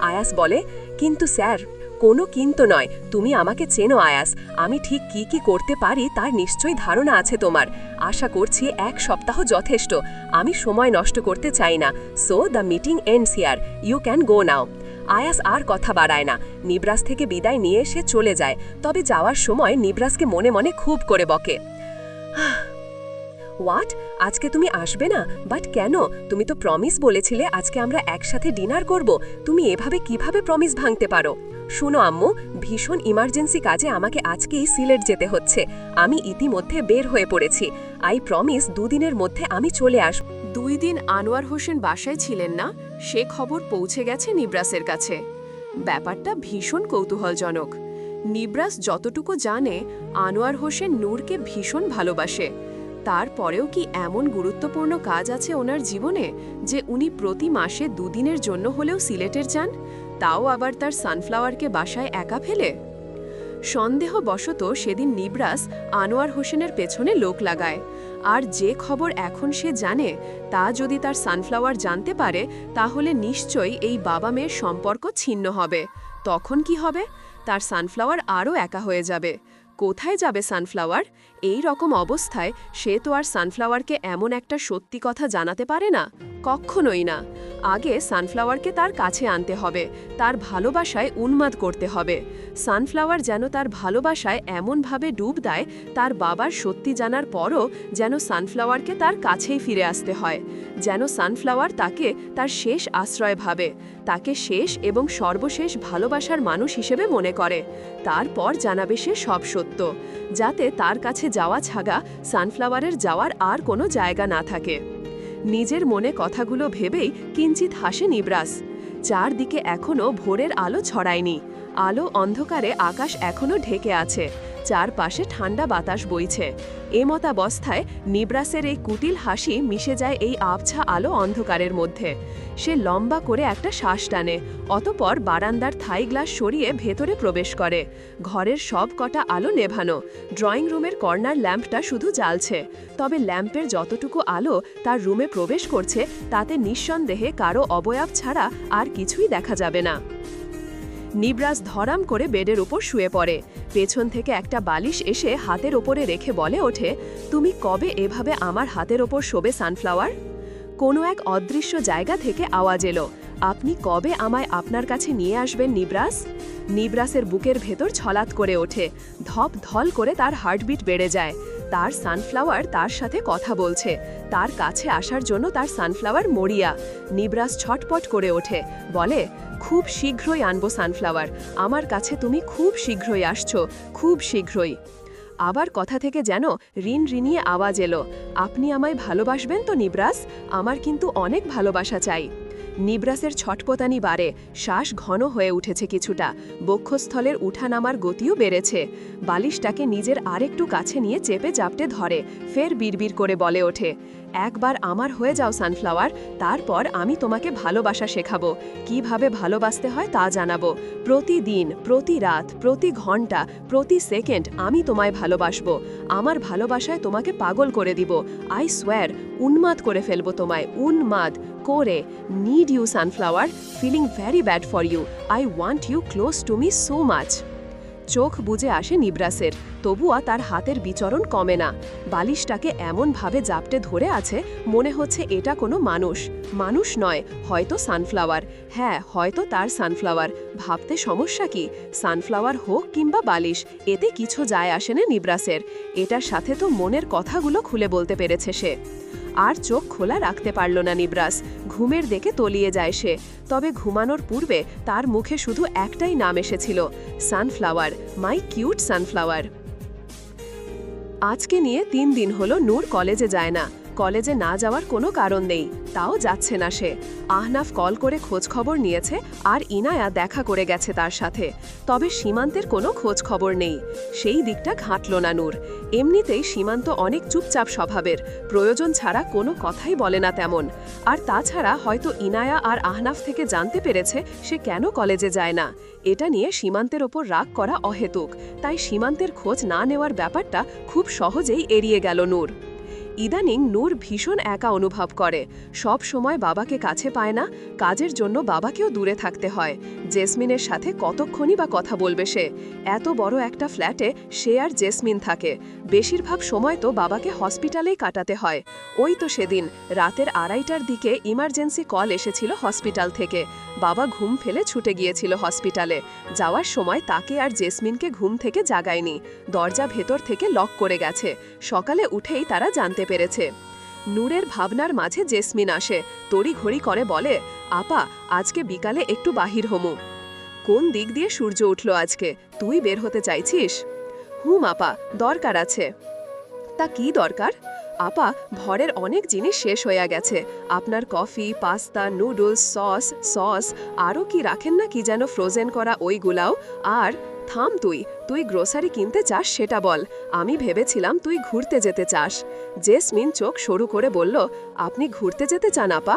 আয়াস বলে, কিন্তু স্যার। কোনো কিন্তু নয়, তুমি আমাকে চেনো আয়াস, আমি ঠিক কি কি করতে পারি তার নিশ্চয়ই ধারণা আছে তোমার। আশা করছি 1 সপ্তাহ যথেষ্ট, আমি সময় নষ্ট করতে চাই না। So the meeting ends here, you can go now. Ayas আর কথা বাড়ায় না, নিবরাস থেকে বিদায় নিয়ে সে চলে যায়। তবে যাওয়ার সময় নিবরাসকে মনে মনে খুব করে বকে, হোয়াট, আজকে তুমি আসবে না? বাট কেন? তুমি তো প্রমিস বলেছিলে আজকে আমরা একসাথে ডিনার করব, তুমি এভাবে কিভাবে প্রমিস ভাঙতে পারো? শুনো আম্মু, ভীষণ ইমার্জেন্সি কাজে আমাকে আজকেই সিলেট যেতে হচ্ছে। আমি ইতিমধ্যে বের হয়ে পড়েছি। আই প্রমিস 2 দিনের মধ্যে আমি চলে আসব। 2 দিন আনোয়ার হোসেন বাসায় ছিলেন না, সে খবর পৌঁছে গেছে নিবরাসের কাছে। ব্যাপারটা ভীষণ কৌতূহলজনক। নিবরাস যতটুকু জানে, আনোয়ার হোসেন নূরকে ভীষণ ভালোবাসে। তারপরেও কি এমন গুরুত্বপূর্ণ কাজ আছে ওনার জীবনে যে উনি প্রতি মাসে 2 দিনের জন্য হলেও সিলেটের যান, তাও আবার তার সানফ্লাওয়ারকে বাসায় একা ফেলে? সন্দেহবশত সেদিন নিবরাস আনোয়ার হোসেনের পেছনে লোক লাগায়। আর যে খবর এখন সে জানে, তা যদি তার সানফ্লাওয়ার জানতে পারে, তাহলে নিশ্চয়ই এই বাবা মেয়ের সম্পর্ক ছিন্ন হবে। তখন কি হবে? তার সানফ্লাওয়ার আরও একা হয়ে যাবে। কোথায় যাবে সানফ্লাওয়ার? এই রকম অবস্থায় সে তো আর সানফ্লাওয়ারকে এমন একটা সত্যি কথা জানাতে পারে না, কখনোই না। আগে সানফ্লাওয়ারকে তার কাছে আনতে হবে, তার ভালোবাসায় উন্মাদ করতে হবে। সানফ্লাওয়ার যেন তার ভালোবাসায় এমনভাবে ডুব দেয়, তার বাবার সত্যি জানার পরও যেন সানফ্লাওয়ারকে তার কাছেই ফিরে আসতে হয়, যেন সানফ্লাওয়ার তাকে তার শেষ আশ্রয় ভাবে, তাকে শেষ এবং সর্বশেষ ভালোবাসার মানুষ হিসেবে মনে করে। তারপর জানাবে সে সব সত্য, যাতে তার কাছে যাওয়া ছাড়া সানফ্লাওয়ারের যাওয়ার আর কোনো জায়গা না থাকে। নিজের মনে কথাগুলো ভেবেই কিঞ্চিত হাসে নিবরাস। চারদিকে এখনো ভোরের আলো ছড়ায়নি, আলো অন্ধকারে আকাশ এখনো ঢেকে আছে, চারপাশে ঠান্ডা বাতাস বইছে। এমতাবস্থায় নিবরাসের এই কুটিল হাসি মিশে যায় এই আবছা আলো অন্ধকারের মধ্যে। সে লম্বা করে একটা শ্বাস টানে, অতপর বারান্দার থাই গ্লাস সরিয়ে ভেতরে প্রবেশ করে। ঘরের সব কটা আলো নেভানো, ড্রয়িং রুমের কর্নার ল্যাম্পটা শুধু জ্বালছে। তবে ল্যাম্পের যতটুকু আলো তার রুমে প্রবেশ করছে, তাতে নিঃসন্দেহে কারো অবয়ব ছাড়া আর কিছুই দেখা যাবে না। নিবরাস ধরাম করে বেডের উপর শুয়ে পড়ে। পেছন থেকে একটা বালিশ এসে হাতের ওপরে রেখে বলে ওঠে, তুমি কবে এভাবে আমার হাতের ওপর শোবে সানফ্লাওয়ার? কোনো এক অদৃশ্য জায়গা থেকে আওয়াজ এলো, আপনি কবে আমায় আপনার কাছে নিয়ে আসবেন নিবরাস? নিবরাসের বুকের ভেতর ছলাৎ করে ওঠে, ধপ ধল করে তার হার্টবিট বেড়ে যায়। তার সানফ্লাওয়ার তার সাথে কথা বলছে, তার কাছে আসার জন্য তার সানফ্লাওয়ার মরিয়া। নিবরাস ছটপট করে ওঠে, বলে, খুব শীঘ্রই আনবো সানফ্লাওয়ার, আমার কাছে তুমি খুব শীঘ্রই আসছো, খুব শীঘ্রই। আবার কথা থেকে যেন রিনিয়ে আওয়াজ এলো, আপনি আমায় ভালোবাসবেন তো নিবরাস? আমার কিন্তু অনেক ভালোবাসা চাই। নিবরাসের ছটপটানি বাড়ে, শ্বাস ঘন হয়ে উঠেছে কিছুটা, বক্ষস্থলের উঠানামার গতিও বেড়েছে। বালিশটাকে নিজের আরেকটু কাছে নিয়ে চেপে চাপটে ধরে, ফের বিড়বিড় করে বলে ওঠে, একবার আমার হয়ে যাও সানফ্লাওয়ার, তারপর আমি তোমাকে ভালোবাসা শেখাবো, কিভাবে ভালোবাসতে হয় তা জানাবো। প্রতিদিন, প্রতি রাত, প্রতি ঘন্টা, প্রতি সেকেন্ড আমি তোমায় ভালোবাসবো। আমার ভালোবাসায় তোমাকে পাগল করে দিব। আই সোয়ার, উন্মাদ করে ফেলবো তোমায়, উন্মাদ করে। Need you sunflower, feeling very bad for you, I want you close to me so much. চোখ বুজে আসে নিবরাসের, তবুও তার হাতের বিচরণ কমে না। বালিশটাকে এমনভাবে জাপটে ধরে আছে, মনে হচ্ছে এটা কোনো মানুষ নয়, হয়তো সানফ্লাওয়ার। হ্যাঁ, হয়তো তার সানফ্লাওয়ার। ভাবতে সমস্যা কি? সানফ্লাওয়ার হোক কিংবা বালিশ, এতে কিছু যায় আসে না নিবরাসের। এটার সাথে তো মনের কথাগুলো খুলে বলতে পেরেছে সে। আর চোখ খোলা রাখতে পারল না নিবরাস, ঘুমের দিকে তলিয়ে যায় সে। তবে ঘুমানোর পূর্বে তার মুখে শুধু একটাই নাম এসেছিল, সানফ্লাওয়ার, মাই কিউট সানফ্লাওয়ার। আজকে নিয়ে 3 দিন হলো নূর কলেজে যায় না। কলেজে না যাওয়ার কোনো কারণ নেই, তাও যাচ্ছে না সে। আহনাফ কল করে খোঁজ খবর নিয়েছে, আর ইনায়া দেখা করে গেছে তার সাথে। তবে সীমান্তের কোনো খোঁজ খবর নেই, সেই দিকটা ঘাঁটল না নূর। এমনিতেই সীমান্ত অনেক চুপচাপ স্বভাবের, প্রয়োজন ছাড়া কোনো কথাই বলে না তেমন। আর তাছাড়া হয়তো ইনায়া আর আহনাফ থেকে জানতে পেরেছে সে কেন কলেজে যায় না। এটা নিয়ে সীমান্তের ওপর রাগ করা অহেতুক, তাই সীমান্তের খোঁজ না নেওয়ার ব্যাপারটা খুব সহজেই এড়িয়ে গেল নূর। ইদানিং নূর ভীষণ একা অনুভব করে, সব সময় বাবাকে কাছে পায় না, কাজের জন্য বাবাকেও দূরে থাকতে হয়। জেসমিনের সাথে কতক্ষণই বা কথা বলবে সে? এত বড় একটা ফ্ল্যাটে সে আর জেসমিন থাকে, বেশিরভাগ সময় তো বাবাকে হসপিটালেই কাটাতে হয়। ওই তো সেদিন রাতের 2:30টার দিকে ইমার্জেন্সি কল এসেছিল হসপিটাল থেকে। বাবা ঘুম ফেলে ছুটে গিয়েছিল হসপিটালে। যাওয়ার সময় তাকে আর জেসমিনকে ঘুম থেকে জাগায়নি, দরজা ভেতর থেকে লক করে গেছে। সকালে উঠেই তারা জানতে পেরেছে। নূরের ভাবনার মাঝে জেসমিন আসে, তড়িঘড়ি করে বলে, আপা আজকে বিকালে একটু বাহির হমু। কোন দিক দিয়ে সূর্য উঠল আজকে? তুই বের হতে চাইছিস? হুম আপা, দরকার আছে। তা কি দরকার? আপা, ঘরের অনেক জিনিস শেষ হয়ে গেছে। আপনার কফি, পাস্তা, নুডলস, সস আরও কি রাখেন না কি যেন ফ্রোজেন করা ওইগুলাও। আর থাম, তুই গ্রোসারি কিনতে চাস সেটা বল। আমি ভেবেছিলাম তুই ঘুরতে যেতে চাস। জেসমিন চোখ সরু করে বলল, আপনি ঘুরতে যেতে চান আপা?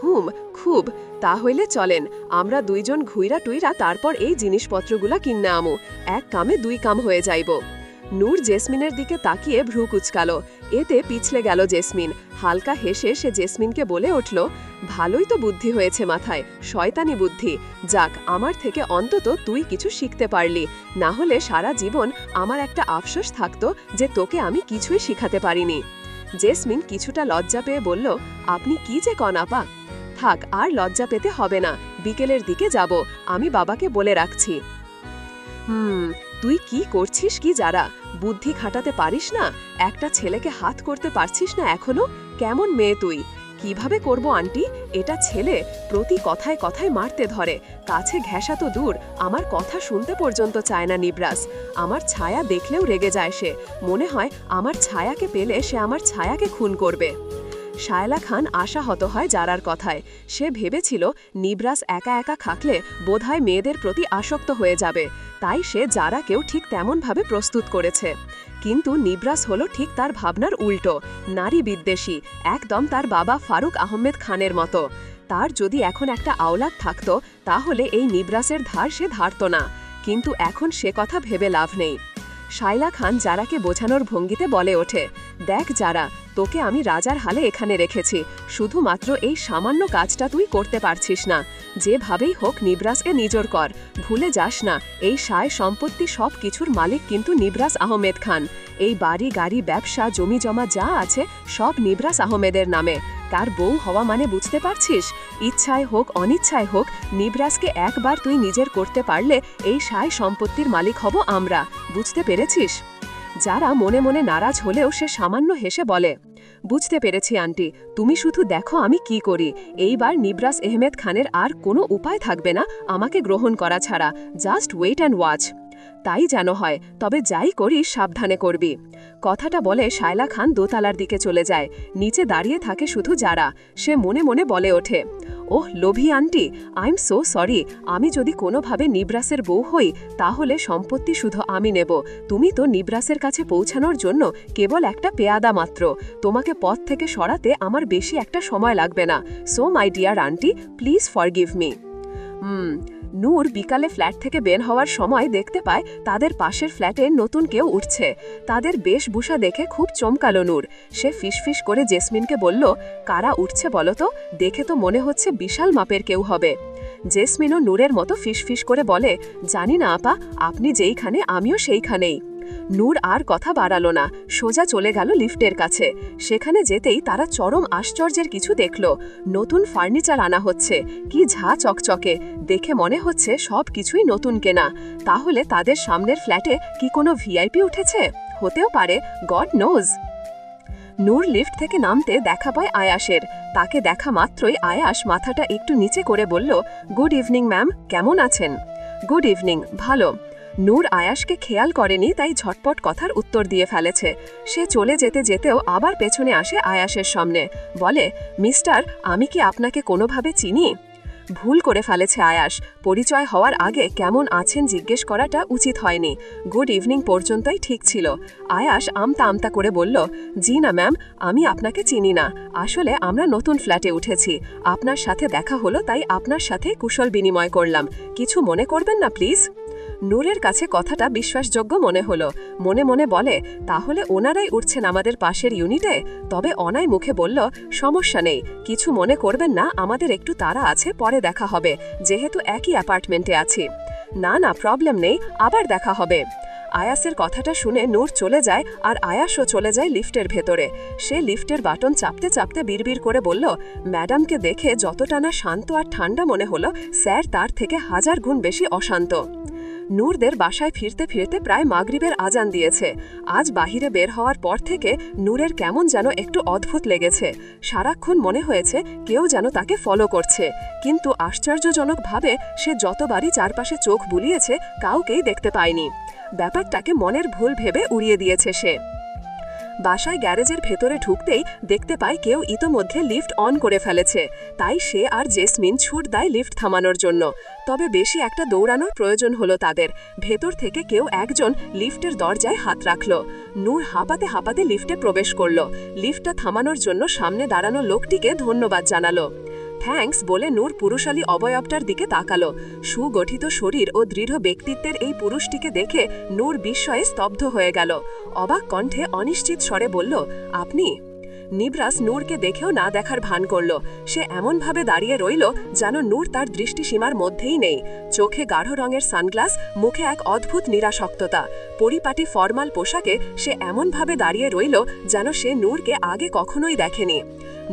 হুম, খুব। তাহলে চলেন, আমরা দুইজন ঘুইরা টুইরা তারপর এই জিনিসপত্রগুলা কিনে আমু। এক কামে 2 কাম হয়ে যাইব। নূর জেসমিনের দিকে তাকিয়ে ভ্রু কুচকালো, এতে পিছলে গেল জেসমিন। হালকা হেসে সে জেসমিনকে বলে উঠল, ভালোই তো বুদ্ধি হয়েছে মাথায়, শয়তানি বুদ্ধি। যাক, আমার থেকে অন্তত তুই কিছু শিখতে পারলি, না হলে সারা জীবন আমার একটা আফসোস থাকতো যে তোকে আমি কিছুই শিখাতে পারিনি। জেসমিন কিছুটা লজ্জা পেয়ে বলল, আপনি কি যে কন আপা? থাক, আর লজ্জা পেতে হবে না, বিকেলের দিকে যাব, আমি বাবাকে বলে রাখছি। তুই কি করছিস কি যারা? বুদ্ধি খাটাতে পারিস না? একটা ছেলেকে হাত করতে পারছিস না এখনো? কেমন মেয়ে তুই? কিভাবে করব আন্টি? এটা ছেলে, প্রতি কথায় কথায় মারতে ধরে, কাছে ঘেঁষা তো দূর, আমার কথা শুনতে পর্যন্ত চায় না নিবরাস। আমার ছায়া দেখলেও রেগে যায় সে, মনে হয় আমার ছায়াকে পেলে সে আমার ছায়াকে খুন করবে। শায়লা খান আশাহত হয় জারার কথায়। সে ভেবেছিল নিবরাস একা একা থাকলে বোধহয় মেয়েদের প্রতি আসক্ত হয়ে যাবে, তাই সে জারাকেও ঠিক তেমনভাবে প্রস্তুত করেছে। কিন্তু নিবরাস হলো ঠিক তার ভাবনার উল্টো, নারী বিদ্বেষী, একদম তার বাবা ফারুক আহমেদ খানের মতো। তার যদি এখন একটা আওলাদ থাকতো তাহলে এই নিবরাসের ধার সে ধারত না, কিন্তু এখন সে কথা ভেবে লাভ নেই। শায়লা খান জারাকে বোঝানোর ভঙ্গিতে বলে ওঠে, দেখ জারা, তোকে আমি রাজার হালে এখানে রেখেছি, শুধুমাত্র এই সামান্য কাজটা তুই করতে পারছিস না। যেভাবেই হোক নিবরাসকে নিজর কর, ভুলে যাস না এই সায় সম্পত্তি সব কিছুর মালিক কিন্তু নিবরাস আহমেদ খান। এই বাড়ি গাড়ি ব্যবসা জমি জমা যা আছে সব নিবরাস আহমেদের নামে। তার বউ হওয়া মানে বুঝতে পারছিস? ইচ্ছায় হোক অনিচ্ছায় হোক, নিবরাসকে একবার তুই নিজের করতে পারলে এই সায় সম্পত্তির মালিক হব আমরা, বুঝতে পেরেছিস? যারা মনে মনে নারাজ হলেও সে সামান্য হেসে বলে, বুঝতে পেরেছি আন্টি, তুমি শুধু দেখো আমি কি করি। এইবার নিবরাস আহমেদ খানের আর কোনো উপায় থাকবে না আমাকে গ্রহণ করা ছাড়া, জাস্ট ওয়েট অ্যান্ড ওয়াচ। তাই যেন হয়, তবে যাই করিস সাবধানে করবি। কথাটা বলে শায়লা খান দোতলার দিকে চলে যায়। নিচে দাঁড়িয়ে থাকে শুধু যারা। সে মনে মনে বলে ওঠে, ওহ লোভী aunty, I am so sorry. আমি যদি কোনোভাবে নিবরাসের বউ হই তাহলে সম্পত্তি শুধু আমি নেব। তুমি তো নিবরাসের কাছে পৌঁছানোর জন্য কেবল একটা পেয়াদা মাত্র। তোমাকে পথ থেকে সরাতে আমার বেশি একটা সময় লাগবে না। So my dear aunty, please forgive me. Noor বিকালে ফ্ল্যাট থেকে বের হওয়ার সময় দেখতে পায় তাদের পাশের ফ্ল্যাটে নতুন কেউ উঠছে। তাদের বেশভূষা দেখে খুব চমকালো নূর। সে ফিসফিস করে জেসমিনকে বলল, কারা উঠছে বলো তো, দেখে তো মনে হচ্ছে বিশাল মাপের কেউ হবে। জেসমিনও নূরের মতো ফিসফিস করে বলে, জানি না আপা, আপনি যেইখানে আমিও সেইখানেই। নূর আর কথা বাড়ালো না, সোজা চলে গেল লিফটের কাছে। সেখানে যেতেই তারা চরম আশ্চর্যের কিছু দেখল। নতুন ফার্নিচার আনা হচ্ছে, কি ঝা চকচকে, দেখে মনে হচ্ছে সব কিছুই নতুন কেনা। তাহলে তাদের সামনের ফ্ল্যাটে কি কোনো ভিআইপি উঠেছে? হতেও পারে, গড নোজ। নূর লিফট থেকে নামতে দেখা পায় আয়াসের। তাকে দেখা মাত্রই আয়াস মাথাটা একটু নিচে করে বলল, গুড ইভিনিং ম্যাম, কেমন আছেন? গুড ইভিনিং, ভালো। নূর আয়াসকে খেয়াল করেনি, তাই ঝটপট কথার উত্তর দিয়ে ফেলেছে। সে চলে যেতে যেতেও আবার পেছনে আসে আয়াসের সামনে, বলে, মিস্টার, আমি কি আপনাকে কোনোভাবে চিনি? ভুল করে ফেলেছে আয়াস। পরিচয় হওয়ার আগে কেমন আছেন জিজ্ঞেস করাটা উচিত হয়নি। গুড ইভিনিং পর্যন্তই ঠিক ছিল। আয়াস আমতা আমতা করে বলল, জি না ম্যাম, আমি আপনাকে চিনি না। আসলে আমরা নতুন ফ্ল্যাটে উঠেছি। আপনার সাথে দেখা হলো, তাই আপনার সাথে কুশল বিনিময় করলাম। কিছু মনে করবেন না প্লিজ। নূরের কাছে কথাটা বিশ্বাসযোগ্য মনে হলো। মনে মনে বলে, তাহলে ওনারাই উঠছেন আমাদের পাশের ইউনিটে? তবে অনায় মুখে বলল, সমস্যা নেই, কিছু মনে করবেন না, আমাদের একটু তাড়া আছে, পরে দেখা হবে, যেহেতু একই অ্যাপার্টমেন্টে আছি। না না, প্রবলেম নেই, আবার দেখা হবে। আয়াসের কথাটা শুনে নূর চলে যায়, আর আয়াসও চলে যায় লিফটের ভেতরে। সে লিফটের বাটন চাপতে চাপতে বিড়বিড় করে বলল, ম্যাডামকে দেখে যতটা না শান্ত আর ঠান্ডা মনে হলো, স্যার তার থেকে 1000 গুণ বেশি অশান্ত। নূরদের বাসায় ফিরতে ফিরতে প্রায় মাগরিবের আজান দিয়েছে। আজ বাহিরে বের হওয়ার পর থেকে নূরের কেমন যেন একটু অদ্ভুত লেগেছে। সারাক্ষণ মনে হয়েছে কেউ যেন তাকে ফলো করছে, কিন্তু আশ্চর্যজনকভাবে সে যতবারই চারপাশে চোখ বুলিয়েছে কাউকেই দেখতে পায়নি। ব্যাপারটাকে মনের ভুল ভেবে উড়িয়ে দিয়েছে সে। বাসায় গ্যারেজের ভেতরে ঢুকতেই দেখতে পায় কেউ ইতোমধ্যে লিফট অন করে ফেলেছে। তাই সে আর জেসমিন ছুট দেয় লিফট থামানোর জন্য। তবে বেশি একটা দৌড়ানোর প্রয়োজন হলো তাদের। ভেতর থেকে কেউ একজন লিফটের দরজায় হাত রাখল। নূর হাঁপাতে হাঁপাতে লিফটে প্রবেশ করল। লিফটটা থামানোর জন্য সামনে দাঁড়ানো লোকটিকে ধন্যবাদ জানালো। থ্যাঙ্কস বলে নূর পুরুষালী অবয়বটার দিকে তাকালো। সুগঠিত শরীর ও দৃঢ় ব্যক্তিত্বের এই পুরুষটিকে দেখে নূর বিস্ময়ে স্তব্ধ হয়ে গেল। অবাক কণ্ঠে অনিশ্চিত স্বরে বলল, আপনি? নিবরাস নূরকে দেখেও না দেখার ভান করল। সে এমনভাবে দাঁড়িয়ে রইল যেন নূর তার দৃষ্টিসীমার মধ্যেই নেই। চোখে গাঢ় রঙের সানগ্লাস, মুখে এক অদ্ভুত নিরাসক্ততা। পরিপাটি ফরমাল পোশাকে সে এমনভাবে দাঁড়িয়ে রইল যেন সে নূরকে আগে কখনোই দেখেনি।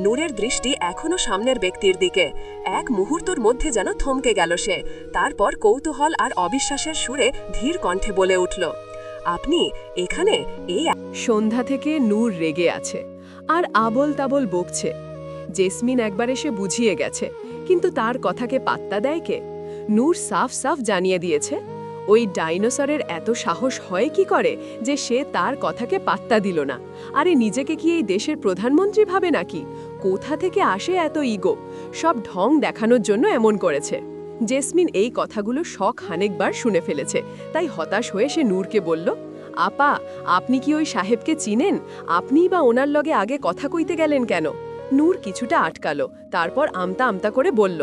নূরের দৃষ্টি এখনো সামনের ব্যক্তির দিকে। এক মুহূর্তের মধ্যে যেন থমকে গেল সে। তারপর কৌতূহল আর অবিশ্বাসের সুরে ধীর কণ্ঠে বলে উঠল, আপনি এখানে? এই সন্ধ্যা থেকে নূর রেগে আছে আর আবল তাবল বকছে। জেসমিন একবার এসে বুঝিয়ে গেছে, কিন্তু তার কথাকে পাত্তা দেয় কে? নূর সাফ সাফ জানিয়ে দিয়েছে, ওই ডাইনোসরের এত সাহস হয় কি করে যে সে তার কথাকে পাত্তা দিল না। আরে নিজেকে কি এই দেশের প্রধানমন্ত্রী ভাবে নাকি? কোথা থেকে আসে এত ইগো? সব ঢং দেখানোর জন্য এমন করেছে। জেসমিন এই কথাগুলো শখ হানেকবার শুনে ফেলেছে, তাই হতাশ হয়ে সে নূরকে বলল, আপা, আপনি কি ওই সাহেবকে চিনেন? আপনিই বা ওনার লগে আগে কথা কইতে গেলেন কেন? নূর কিছুটা আটকালো, তারপর আমতা আমতা করে বলল,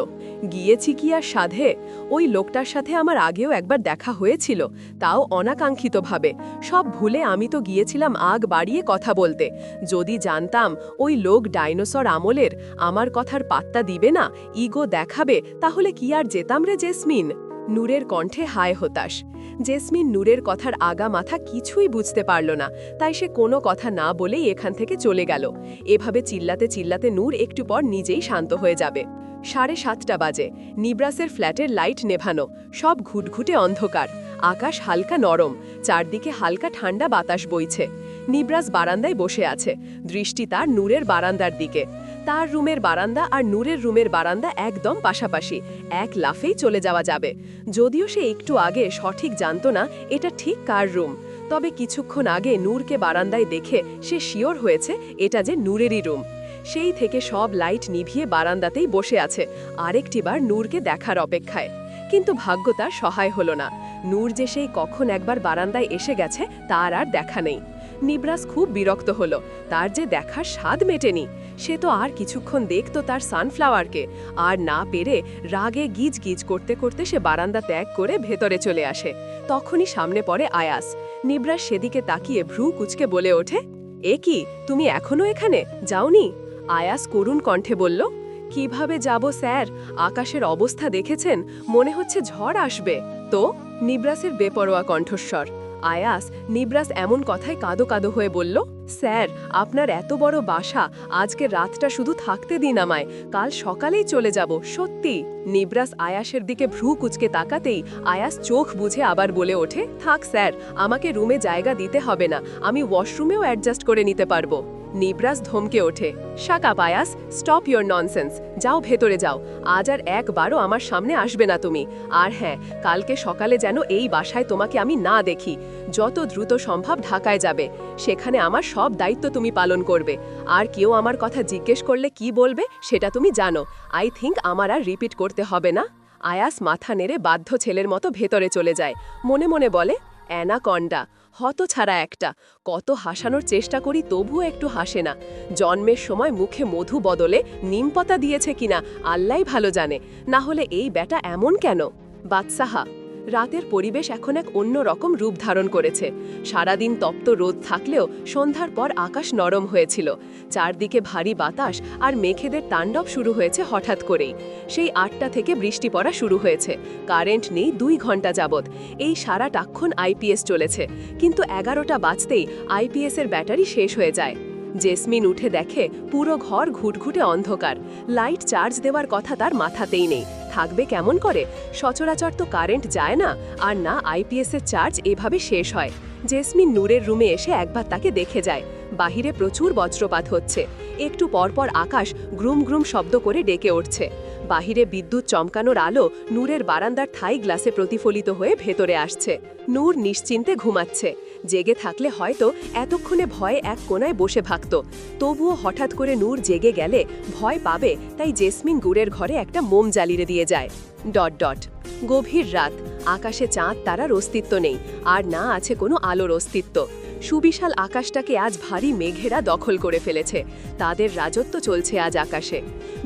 গিয়েছি কি আর সাধে? ওই লোকটার সাথে আমার আগেও একবার দেখা হয়েছিল, তাও অনাকাঙ্ক্ষিতভাবে। সব ভুলে আমি তো গিয়েছিলাম আগ বাড়িয়ে কথা বলতে। যদি জানতাম ওই লোক ডাইনোসর আমলের, আমার কথার পাত্তা দিবে না, ইগো দেখাবে, তাহলে কি আর যেতাম রে জেসমিন? নূরের কণ্ঠে হায় হতাশ। জেসমিন নূরের কথার আগা মাথা কিছুই বুঝতে পারল না, তাই সে কোনো কথা না বলেই এখান থেকে চলে গেল। এভাবে চিল্লাতে চিল্লাতে নূর একটু পর নিজেই শান্ত হয়ে যাবে। 7:30 বাজে। নিবরাসের ফ্ল্যাটের লাইট নেভানো, সব ঘুটঘুটে অন্ধকার। আকাশ হালকা নরম, চারদিকে হালকা ঠান্ডা বাতাস বইছে। নিবরাস বারান্দায় বসে আছে, দৃষ্টি তার নূরের বারান্দার দিকে। তার রুমের বারান্দা আর নূরের রুমের বারান্দা একদম পাশাপাশি, এক লাফেই চলে যাওয়া যাবে। যদিও সে একটু আগে সঠিক জানত না এটা ঠিক কার রুম, তবে কিছুক্ষণ আগে নূরকে বারান্দায় দেখে সে শিওর হয়েছে এটা যে নূরেরই রুম। সেই থেকে সব লাইট নিভিয়ে বারান্দাতেই বসে আছে আরেকটিবার নূরকে দেখার অপেক্ষায়। কিন্তু ভাগ্য তার সহায় হলো না। নূর যে সেই কখন একবার বারান্দায় এসে গেছে তার আর দেখা নেই। নিবরাস খুব বিরক্ত হলো, তার যে দেখার স্বাদ মেটেনি। সে তো আর কিছুক্ষণ দেখতো তার সানফ্লাওয়ারকে, আর না পেরে রাগে গিজ গিজ করতে করতে সে বারান্দা ত্যাগ করে ভেতরে চলে আসে। তখনই সামনে পড়ে আয়াস। নিবরাস সেদিকে তাকিয়ে ভ্রু কুচকে বলে ওঠে, এ কি, তুমি এখনো এখানে যাওনি? আয়াস করুণ কণ্ঠে বলল, কিভাবে যাব স্যার, আকাশের অবস্থা দেখেছেন, মনে হচ্ছে ঝড় আসবে। তো নিবরাসের বেপরোয়া কণ্ঠস্বর। আয়াস, নিবরাস এমন কথায় কাঁদো কাঁদো হয়ে বলল, স্যার আপনার এত বড় বাসা, আজকে রাতটা শুধু থাকতে দিন আমায়, কাল সকালেই চলে যাব সত্যি। নিবরাস আয়াসের দিকে ভ্রু কুচকে তাকাতেই আয়াস চোখ বুঝে আবার বলে ওঠে, থাক স্যার, আমাকে রুমে জায়গা দিতে হবে না, আমি ওয়াশরুমেও অ্যাডজাস্ট করে নিতে পারবো। নিবরাস ধমকে ওঠে, শাক আপ আয়াস, স্টপ ইয়োর ননসেন্স, যাও ভেতরে যাও, আজ আর একবারও আমার সামনে আসবে না তুমি। আর হ্যাঁ, কালকে সকালে যেন এই বাসায় তোমাকে আমি না দেখি। যত দ্রুত সম্ভব ঢাকায় যাবে, সেখানে আমার সব দায়িত্ব তুমি পালন করবে। আর কেউ আমার কথা জিজ্ঞেস করলে কি বলবে সেটা তুমি জানো। আই থিঙ্ক আমার আর রিপিট করতে হবে না। আয়াস মাথা নেড়ে বাধ্য ছেলের মতো ভেতরে চলে যায়। মনে মনে বলে, অ্যানাকন্ডা, হতছাড়া একটা, কত হাসানোর চেষ্টা করি তবুও একটু হাসে না। জন্মের সময় মুখে মধু বদলে নিমপাতা দিয়েছে কিনা আল্লাহই ভালো জানে, না হলে এই ব্যাটা এমন কেন। বাদশাহা। রাতের পরিবেশ এখন এক অন্য রকম রূপ ধারণ করেছে। সারাদিন তপ্ত রোদ থাকলেও সন্ধ্যার পর আকাশ নরম হয়েছিল। চারদিকে ভারী বাতাস আর মেঘেদের তাণ্ডব শুরু হয়েছে হঠাৎ করেই। সেই 8টা থেকে বৃষ্টি পড়া শুরু হয়েছে। কারেন্ট নেই 2 ঘন্টা যাবৎ। এই সারাটাক্ষণ আইপিএস চলেছে, কিন্তু 11টা বাজতেই আইপিএসের ব্যাটারি শেষ হয়ে যায়। জেসমিন উঠে দেখে পুরো ঘর ঘুটঘুটে অন্ধকার। লাইট চার্জ দেওয়ার কথা তার মাথাতেই নেই, থাকবে কেমন করে? সচরাচর তো কারেন্ট যায় না, আর না আইপিএসের চার্জ এভাবে শেষ হয়। জেসমিন নূরের রুমে এসে একবার তাকে দেখে যায়। বাহিরে প্রচুর বজ্রপাত হচ্ছে। একটু পরপর আকাশ গ্রুম গ্রুম শব্দ করে ডেকে উঠছে। বাহিরে বিদ্যুৎ চমকানোর আলো নূরের বারান্দার থাই গ্লাসে প্রতিফলিত হয়ে ভেতরে আসছে। নূর নিশ্চিন্তে ঘুমাচ্ছে। জেগে থাকলে হয়তো এতক্ষণে ভয়ে এক কোণায় বসে থাকত। তবুও হঠাৎ করে নূর জেগে গেলে ভয় পাবে, তাই জেসমিন গুড়ের ঘরে একটা মোম জ্বালিয়ে দিয়ে যায়। গভীর রাত, আকাশে চাঁদ তারার অস্তিত্ব নেই, আর না আছে কোনো আলোর অস্তিত্ব। সুবিশাল আকাশটাকে আজ ভারী মেঘেরা দখল করে ফেলেছে। তাদের রাজত্ব চলছে আজ আকাশে।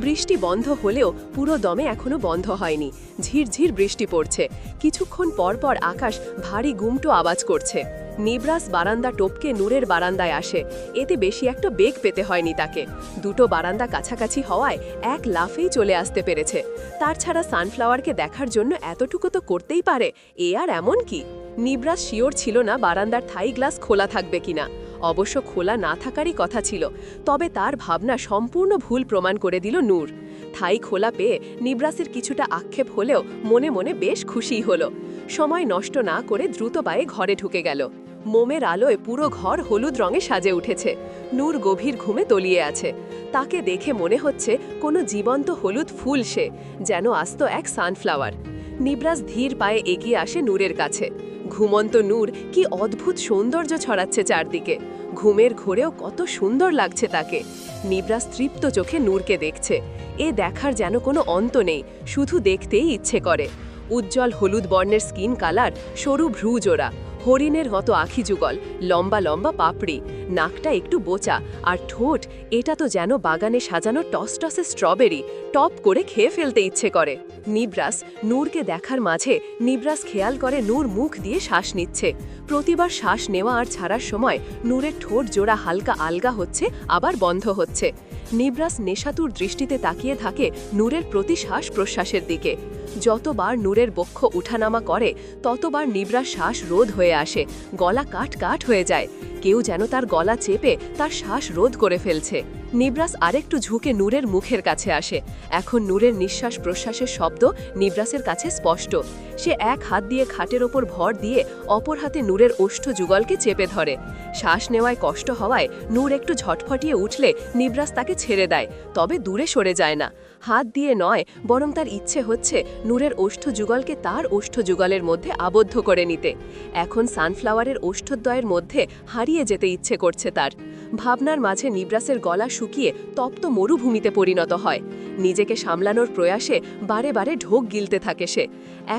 বৃষ্টি বন্ধ হলেও পুরো দমে এখনো বন্ধ হয়নি। ঝিরঝির বৃষ্টি পড়ছে। কিছুক্ষণ পর পর আকাশ ভারী গুমটো আওয়াজ করছে। নিবরাস বারান্দা টপকে নূরের বারান্দায় আসে। এতে বেশি একটা বেগ পেতে হয়নি তাকে। দুটো বারান্দা কাছাকাছি হওয়ায় এক লাফেই চলে আসতে পেরেছে। তার ছাড়া সানফ্লাওয়ারকে দেখার জন্য এতটুকু তো করতেই পারে, এ আর এমন কি? নিবরাস শিওর ছিল না বারান্দার থাই গ্লাস খোলা থাকবে কিনা। অবশ্য খোলা না থাকারই কথা ছিল, তবে তার ভাবনা সম্পূর্ণ ভুল প্রমাণ করে দিল নূর। থাই খোলা পেয়ে নিবরাসের কিছুটা আক্ষেপ হলেও মনে মনে বেশ খুশি হলো। সময় নষ্ট না করে দ্রুত পায়ে ঘরে ঢুকে গেল। মোমের আলোয় পুরো ঘর হলুদ রঙে সাজে উঠেছে। নূর গভীর ঘুমে তলিয়ে আছে। তাকে দেখে মনে হচ্ছে কোনো জীবন্ত হলুদ ফুল সে, যেন আস্ত এক সানফ্লাওয়ার। নিবরাস ধীর পায়ে এগিয়ে আসে নূরের কাছে। ঘুমন্ত নূর কি অদ্ভুত সৌন্দর্য ছড়াচ্ছে চারদিকে। ঘুমের ঘোরেও কত সুন্দর লাগছে তাকে। নিবরাস তৃপ্ত চোখে নূরকে দেখছে। এ দেখার যেন কোনো অন্ত নেই, শুধু দেখতেই ইচ্ছে করে। উজ্জ্বল হলুদ বর্ণের স্কিন কালার, সরু ভ্রু জোড়া, হরিণের মতো আখি যুগল, লম্বা লম্বা পাপড়ি, নাকটা একটু বোচা, আর ঠোঁট, এটা তো যেন বাগানে সাজানো টসটসে স্ট্রবেরি, টপ করে খেয়ে ফেলতে ইচ্ছে করে। নিবরাস নূরকে দেখার মাঝে নিবরাস খেয়াল করে নূর মুখ দিয়ে শ্বাস নিচ্ছে। প্রতিবার শ্বাস নেওয়া আর ছাড়ার সময় নূরের ঠোঁট জোড়া হালকা আলগা হচ্ছে, আবার বন্ধ হচ্ছে। নিবরাস নেশাতুর দৃষ্টিতে তাকিয়ে থাকে নূরের প্রতি শ্বাস প্রশ্বাসের দিকে। যতবার নূরের বক্ষ উঠানামা করে ততবার নিবরাস শ্বাস রোধ হয়ে আসে, গলা কাট কাট হয়ে যায়। কেউ যেন তার গলা চেপে তার শ্বাস রোধ করে ফেলছে। নিবরাস আরেকটু ঝুঁকে নূরের মুখের কাছে আসে। এখন নূরের নিঃশ্বাস প্রশ্বাসের শব্দ নিবরাসের কাছে স্পষ্ট। সে এক হাত দিয়ে খাটের ওপর ভর দিয়ে অপর হাতে নূরের ওষ্ঠ যুগলকে চেপে ধরে। শ্বাস নেওয়ায় কষ্ট হওয়ায় নূর একটু ঝটফটিয়ে উঠলে নিবরাস তাকে ছেড়ে দেয়, তবে দূরে সরে যায় না। হাত দিয়ে নয়, বরং তার ইচ্ছে হচ্ছে নূরের ওষ্ঠ যুগলকে তার ওষ্ঠ যুগলের মধ্যে আবদ্ধ করে নিতে। এখন সানফ্লাওয়ারের ওষ্ঠদ্বয়ের মধ্যে হারিয়ে যেতে ইচ্ছে করছে তার। ভাবনার মাঝে নিবরাসের গলা শুকিয়ে তপ্ত মরুভূমিতে পরিণত হয়। নিজেকে সামলানোর প্রয়াসে বারে বারে ঢোক গিলতে থাকে সে।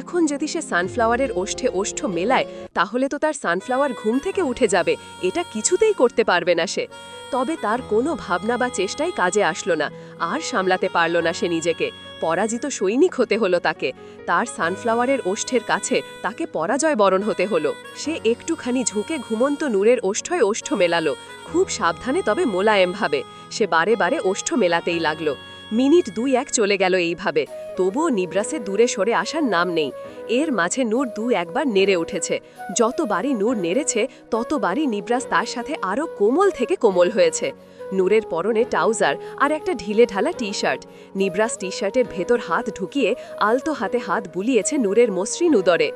এখন যদি সে সানফ্লাওয়ারের ওষ্ঠে ওষ্ঠ মেলায়, তাহলে তো তার সানফ্লাওয়ার ঘুম থেকে উঠে যাবে। এটা কিছুতেই করতে পারবে না সে। তবে তার কোনো ভাবনা বা চেষ্টাই কাজে আসলো না। আর সামলাতে পারল না সে নিজেকে। পরাজিত সৈনিক হতে হলো তাকে। তার সানফ্লাওয়ারের ওষ্ঠের কাছে তাকে পরাজয় বরণ হতে হলো। সে একটুখানি ঝুঁকে ঘুমন্ত নূরের ওষ্ঠয় ওষ্ঠ মেলালো, খুব সাবধানে তবে মোলায়েমভাবে। সে বারে বারে ওষ্ঠ মেলাতেই লাগলো। মিনিট 2-1 চলে গেল এইভাবে। তবুও নিবরাসের দূরে সরে আসার নাম নেই। এর মাঝে নূর 2-1 নেড়ে উঠেছে। যতবারই নূর নেড়েছে, ততবারই নিবরাস তার সাথে আরও কোমল থেকে কোমল হয়েছে। নূরের পরনে ট্রাউজার আর একটা ঢিলে ঢালা টি-শার্ট। নিবরাস টি-শার্টের ভেতর হাত ঢুকিয়ে আলতো হাতে হাত বুলিয়েছে নূরের মসৃণ উদরে।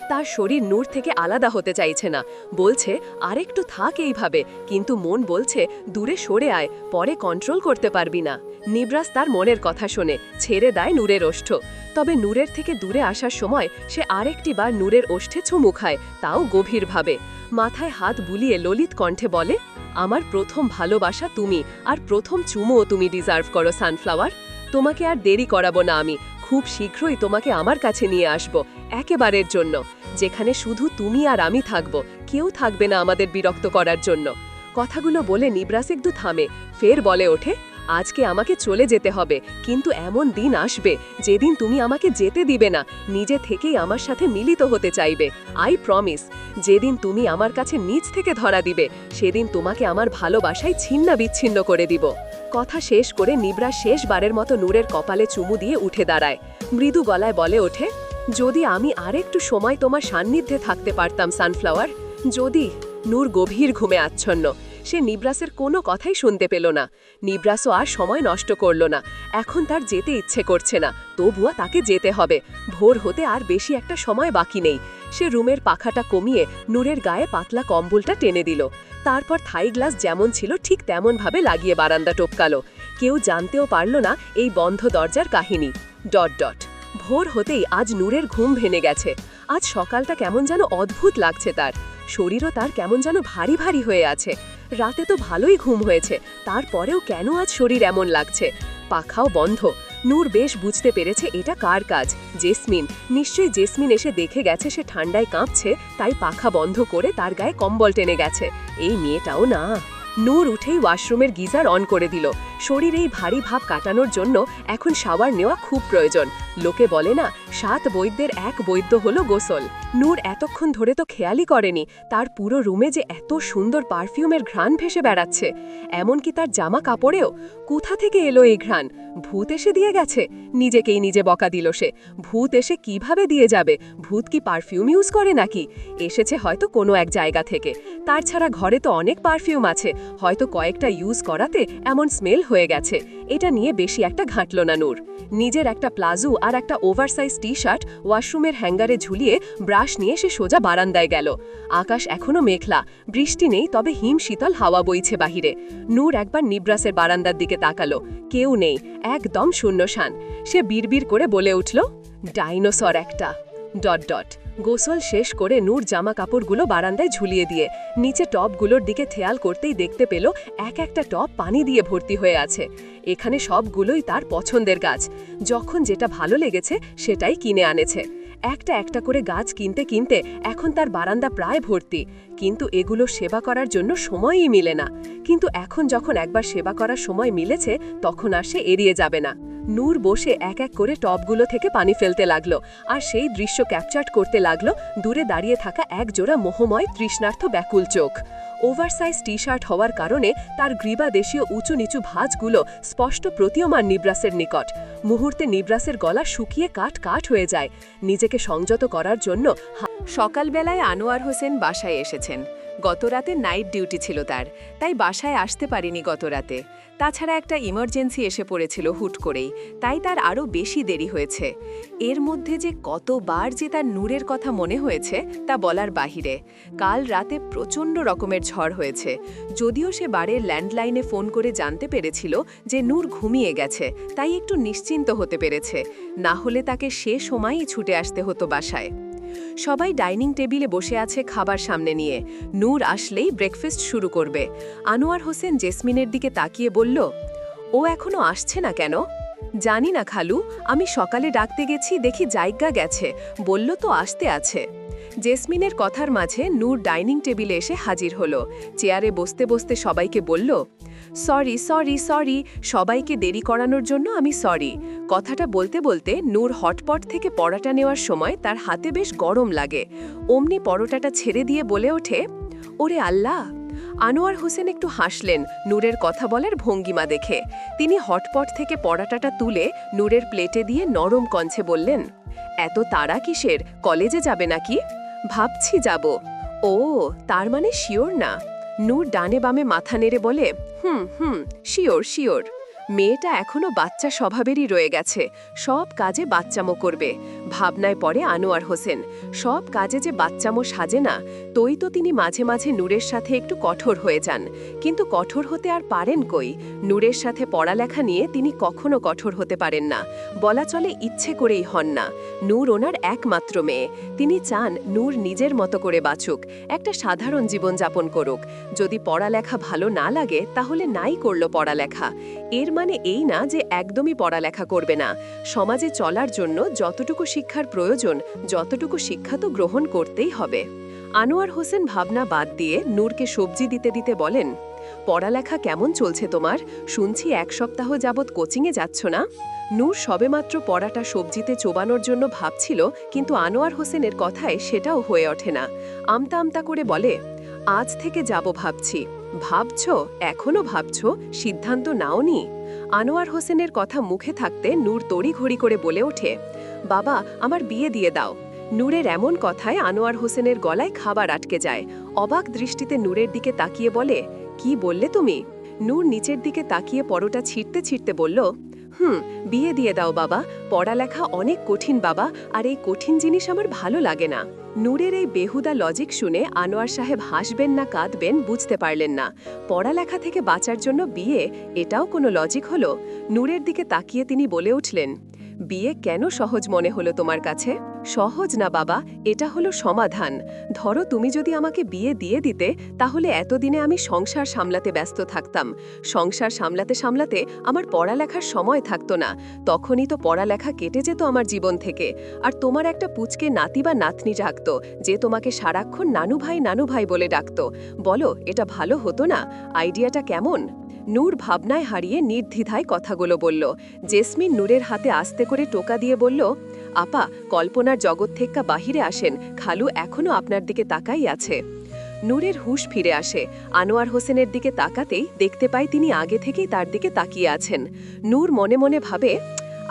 তার শরীর নূর থেকে আলাদা হতে চাইছে না, বলছে আরেকটু থাক এইভাবে, কিন্তু মন বলছে দূরে সরে আয়, পরে কন্ট্রোল করতে পারবি না। নিবরাস তার মনের কথা শোনে, ছেড়ে দেয় নূরের ওষ্ঠ। তবে নূরের থেকে দূরে আসার সময় সে আরেকটি বার নূরের ওষ্ঠে চুমু খায়, তাও গভীরভাবে। মাথায় হাত বুলিয়ে ললিত কণ্ঠে বলে, আমার প্রথম ভালোবাসা তুমি, আর প্রথম চুমুও তুমি ডিজার্ভ করো সানফ্লাওয়ার। তোমাকে আর দেরি করাবো না আমি, খুব শীঘ্রই তোমাকে আমার কাছে নিয়ে আসব, একেবারের জন্য, যেখানে শুধু তুমি আর আমি থাকব, কেউ থাকবে না আমাদের বিরক্ত করার জন্য। কথাগুলো বলে নিবরাস একটু থামে, ফের বলে ওঠে, আজকে আমাকে চলে যেতে হবে, কিন্তু এমন দিন আসবে যেদিন তুমি আমাকে যেতে দিবে না, নিজে থেকেই আমার সাথে মিলিত হতে চাইবে। I promise. যেদিন তুমি আমার কাছে নিজ থেকে ধরা দিবে, সেদিন তোমাকে আমার ভালোবাসায় ছিন্ন বিচ্ছিন্ন করে দিব। কথা শেষ করে নিবরাস শেষবারের মতো নূরের কপালে চুমু দিয়ে উঠে দাঁড়ায়। মৃদু গলায় বলে ওঠে, যদি আমি আরেকটু সময় তোমার সান্নিধ্যে থাকতে পারতাম সানফ্লাওয়ার, যদি। নূর গভীর ঘুমে আচ্ছন্ন। সে নিবরাসের কোনো কথাই শুনতে পেল না। নিবরাসও আর সময় নষ্ট করল না। এখন তার যেতে ইচ্ছে করছে না, তবুও তাকে যেতে হবে। ভোর হতে আর বেশি একটা সময় বাকি নেই। সে রুমের পাখাটা কমিয়ে নূরের গায়ে পাতলা কম্বলটা টেনে দিল। তারপর থাই গ্লাস যেমন ছিল ঠিক তেমনভাবে লাগিয়ে বারান্দা টপকালো। কেউ জানতেও পারল না এই বন্ধ দরজার কাহিনী। ... ভোর হতেই আজ নূরের ঘুম ভেঙে গেছে। আজ সকালটা কেমন যেন অদ্ভুত লাগছে তার। শরীরও তার কেমন যেন ভারী ভারী হয়ে আছে। রাতে তো ভালোই ঘুম হয়েছে, তারপরেও কেন আজ শরীর এমন লাগছে? পাখাও বন্ধ। নূর বেশ বুঝতে পেরেছে এটা কার কাজ। জেসমিন। নিশ্চয়ই জেসমিন এসে দেখে গেছে সে ঠান্ডায় কাঁপছে, তাই পাখা বন্ধ করে তার গায়ে কম্বল টেনে গেছে। এই মেয়েটাও না। নূর উঠেই ওয়াশরুমের গিজার অন করে দিল। শরীর এই ভারী ভাব কাটানোর জন্য এখন শাওয়ার নেওয়া খুব প্রয়োজন। লোকে বলে না, 7 বৈদ্যের 1 বৈদ্য হলো গোসল। নূর এতক্ষণ ধরে তো খেয়ালই করেনি তার পুরো রুমে যে এত সুন্দর পারফিউমের ঘ্রাণ ভেসে বেড়াচ্ছে। এমনকি তার জামা কাপড়েও। কোথা থেকে এলো এই ঘ্রাণ? ভূত এসে দিয়ে গেছে? নিজেকেই নিজে বকা দিল সে। ভূত এসে কিভাবে দিয়ে যাবে? ভূত কি পারফিউম ইউজ করে নাকি? এসেছে হয়তো কোনো এক জায়গা থেকে। তার ছাড়া ঘরে তো অনেক পারফিউম আছে, হয়তো কয়েকটা ইউজ করাতে এমন স্মেল হয়ে গেছে। এটা নিয়ে বেশি একটা ঘাঁটল না নূর। নিজের একটা প্লাজো আর একটা ওভারসাইজ টি-শার্ট ওয়াশরুমের হ্যাঙ্গারে ঝুলিয়ে ব্রাশ নিয়ে সে সোজা বারান্দায় গেল। আকাশ এখনো মেঘলা, বৃষ্টি নেই, তবে হিম শীতল হাওয়া বইছে বাহিরে। নূর একবার নিবরাসের বারান্দার দিকে তাকালো। কেউ নেই, একদম শূন্যশান। সে বিড়বিড় করে বলে উঠল, ডাইনোসর একটা... গোসল শেষ করে নূর জামা কাপড়গুলো বারান্দায় ঝুলিয়ে দিয়ে নিচে টবগুলোর দিকে খেয়াল করতেই দেখতে পেল এক একটা টব পানি দিয়ে ভর্তি হয়ে আছে। এখানে সবগুলোই তার পছন্দের গাছ। যখন যেটা ভালো লেগেছে সেটাই কিনে আনেছে। একটা একটা করে গাছ কিনতে কিনতে এখন তার বারান্দা প্রায় ভর্তি। কিন্তু এগুলো সেবা করার জন্য সময়ই মিলে না। কিন্তু এখন যখন একবার সেবা করার সময় মিলেছে, তখন আর সে এড়িয়ে যাবে না। নূর বসে এক এক করে টবগুলো থেকে পানি ফেলতে লাগলো, আর সেই দৃশ্য ক্যাপচার করতে লাগলো দূরে দাঁড়িয়ে থাকা এক জোড়া মোহময় তৃষ্ণার্থ ব্যাকুল চোখ। ওভারসাইজ টি-শার্ট হওয়ার কারণে তার গ্রীবাদেশীয় উঁচু নিচু ভাঁজগুলো স্পষ্ট প্রতীয়মান নিবরাসের নিকট। মুহূর্তে নিবরাসের গলা শুকিয়ে কাঠ কাঠ হয়ে যায়। নিজেকে সংযত করার জন্য সকালবেলায় আনোয়ার হোসেন বাসায় এসেছেন। গতরাতে নাইট ডিউটি ছিল তার, তাই বাসায় আসতে পারেনি গতরাতে। তাছাড়া একটা ইমার্জেন্সি এসে পড়েছিল হুট করেই, তাই তার আরও বেশি দেরি হয়েছে। এর মধ্যে যে কতবার যে তার নূরের কথা মনে হয়েছে তা বলার বাহিরে। কাল রাতে প্রচণ্ড রকমের ঝড় হয়েছে, যদিও সে বাড়ির ল্যান্ডলাইনে ফোন করে জানতে পেরেছিল যে নূর ঘুমিয়ে গেছে, তাই একটু নিশ্চিন্ত হতে পেরেছে, না হলে তাকে সে সময়ই ছুটে আসতে হতো বাসায়। সবাই ডাইনিং টেবিলে বসে আছে খাবার সামনে নিয়ে। নূর আসলেই ব্রেকফাস্ট শুরু করবে। আনোয়ার হোসেন জেসমিনের দিকে তাকিয়ে বলল, ও এখনো আসছে না কেন? জানি না খালু, আমি সকালে ডাকতে গেছি, দেখি জায়গা গেছে, বলল তো আসতে আছে। জেসমিনের কথার মাঝে নূর ডাইনিং টেবিলে এসে হাজির হলো। চেয়ারে বসতে বসতে সবাইকে বলল, সরি সরি সরি, সবাইকে দেরি করানোর জন্য আমি সরি। কথাটা বলতে বলতে নূর হটপট থেকে পরোটা নেওয়ার সময় তার হাতে বেশ গরম লাগে। অমনি পরোটাটা ছেড়ে দিয়ে বলে ওঠে, ওরে আল্লাহ। আনোয়ার হোসেন একটু হাসলেন নূরের কথা বলার ভঙ্গিমা দেখে। তিনি হটপট থেকে পরোটাটা তুলে নূরের প্লেটে দিয়ে নরম কণ্ঠে বললেন, এত তাড়া কিসের, কলেজে যাবে নাকি? ভাবছি যাব। ও, তার মানে শিওর না? নূর ডানে বামে মাথা নেড়ে বলে, হুম, শিওর শিওর। মেয়েটা এখনো বাচ্চা স্বভাবেরই রয়ে গেছে, সব কাজে বাচ্চামো করবে। ভাবনায় পড়ে আনোয়ার হোসেন, সব কাজে যে বাচ্চামো সাজে না। তো তিনি মাঝে মাঝে নূরের সাথে একটু কঠোর হয়ে যান, কিন্তু কঠোর হতে আর পারেন কই? নূরের সাথে পড়ালেখা নিয়ে তিনি কখনো কঠোর হতে পারেন না, বলা চলে ইচ্ছে করেই হন না। নূর ওনার একমাত্র মেয়ে, তিনি চান নূর নিজের মতো করে বাঁচুক, একটা সাধারণ জীবনযাপন করুক। যদি পড়ালেখা ভালো না লাগে তাহলে নাই করল পড়ালেখা। এর মানে এই না যে একদমই পড়ালেখা করবে না। সমাজে চলার জন্য যতটুকু শিক্ষার প্রয়োজন, যতটুকু শিক্ষা তো গ্রহণ করতেই হবে। আনোয়ার হোসেন ভাবনা বাদ দিয়ে নূরকে সবজি দিতে দিতে বলেন, পড়ালেখা কেমন চলছে তোমার? শুনছি 1 সপ্তাহ যাবৎ কোচিংয়ে যাচ্ছ না? নূর সবেমাত্র পড়াটা সবজিতে চোবানোর জন্য ভাবছিল, কিন্তু আনোয়ার হোসেনের কথায় সেটাও হয়ে ওঠে না। আমতা আমতা করে বলে, আজ থেকে যাব ভাবছি। ভাবছ? এখনো ভাবছ? সিদ্ধান্ত নাওনি? আনোয়ার হোসেনের কথা মুখে থাকতে নূর তড়িঘড়ি করে বলে ওঠে, বাবা, আমার বিয়ে দিয়ে দাও। নূরের এমন কথায় আনোয়ার হোসেনের গলায় খাবার আটকে যায়। অবাক দৃষ্টিতে নূরের দিকে তাকিয়ে বলে, কি বললে তুমি? নূর নিচের দিকে তাকিয়ে পরোটা ছিঁড়তে ছিঁড়তে বলল, বিয়ে দিয়ে দাও বাবা, পড়ালেখা অনেক কঠিন বাবা, আর এই কঠিন জিনিস আমার ভালো লাগে না। নূরের এই বেহুদা লজিক শুনে আনোয়ার সাহেব হাসবেন না কাঁদবেন বুঝতে পারলেন না। পড়ালেখা থেকে বাঁচার জন্য বিয়ে, এটাও কোনো লজিক হলো? নূরের দিকে তাকিয়ে তিনি বলে উঠলেন, বিয়ে কেন সহজ মনে হলো তোমার কাছে? সহজ না বাবা, এটা হলো সমাধান। ধরো তুমি যদি আমাকে বিয়ে দিয়ে দিতে, তাহলে এতদিনে আমি সংসার সামলাতে ব্যস্ত থাকতাম। সংসার সামলাতে সামলাতে আমার পড়ালেখার সময় থাকতো না। তখনই তো পড়ালেখা কেটে যেত আমার জীবন থেকে। আর তোমার একটা পুচকে নাতি বা নাতনি ডাকতো, যে তোমাকে সারাক্ষণ নানু ভাই বলে ডাকতো। বলো, এটা ভালো হতো না? আইডিয়াটা কেমন? নূর ভাবনায় হারিয়ে নির্দ্বিধায় কথাগুলো বলল। জেসমিন নূরের হাতে আস্তে করে টোকা দিয়ে বলল, আপা, কল্পনার জগৎ থেকে বাহিরে আসেন, খালু এখনো আপনার দিকে তাকাই আছে। নূরের হুঁশ ফিরে আসে। আনোয়ার হোসেনের দিকে তাকাতেই দেখতে পায় তিনি আগে থেকেই তার দিকে তাকিয়ে আছেন। নূর মনে মনে ভাবে,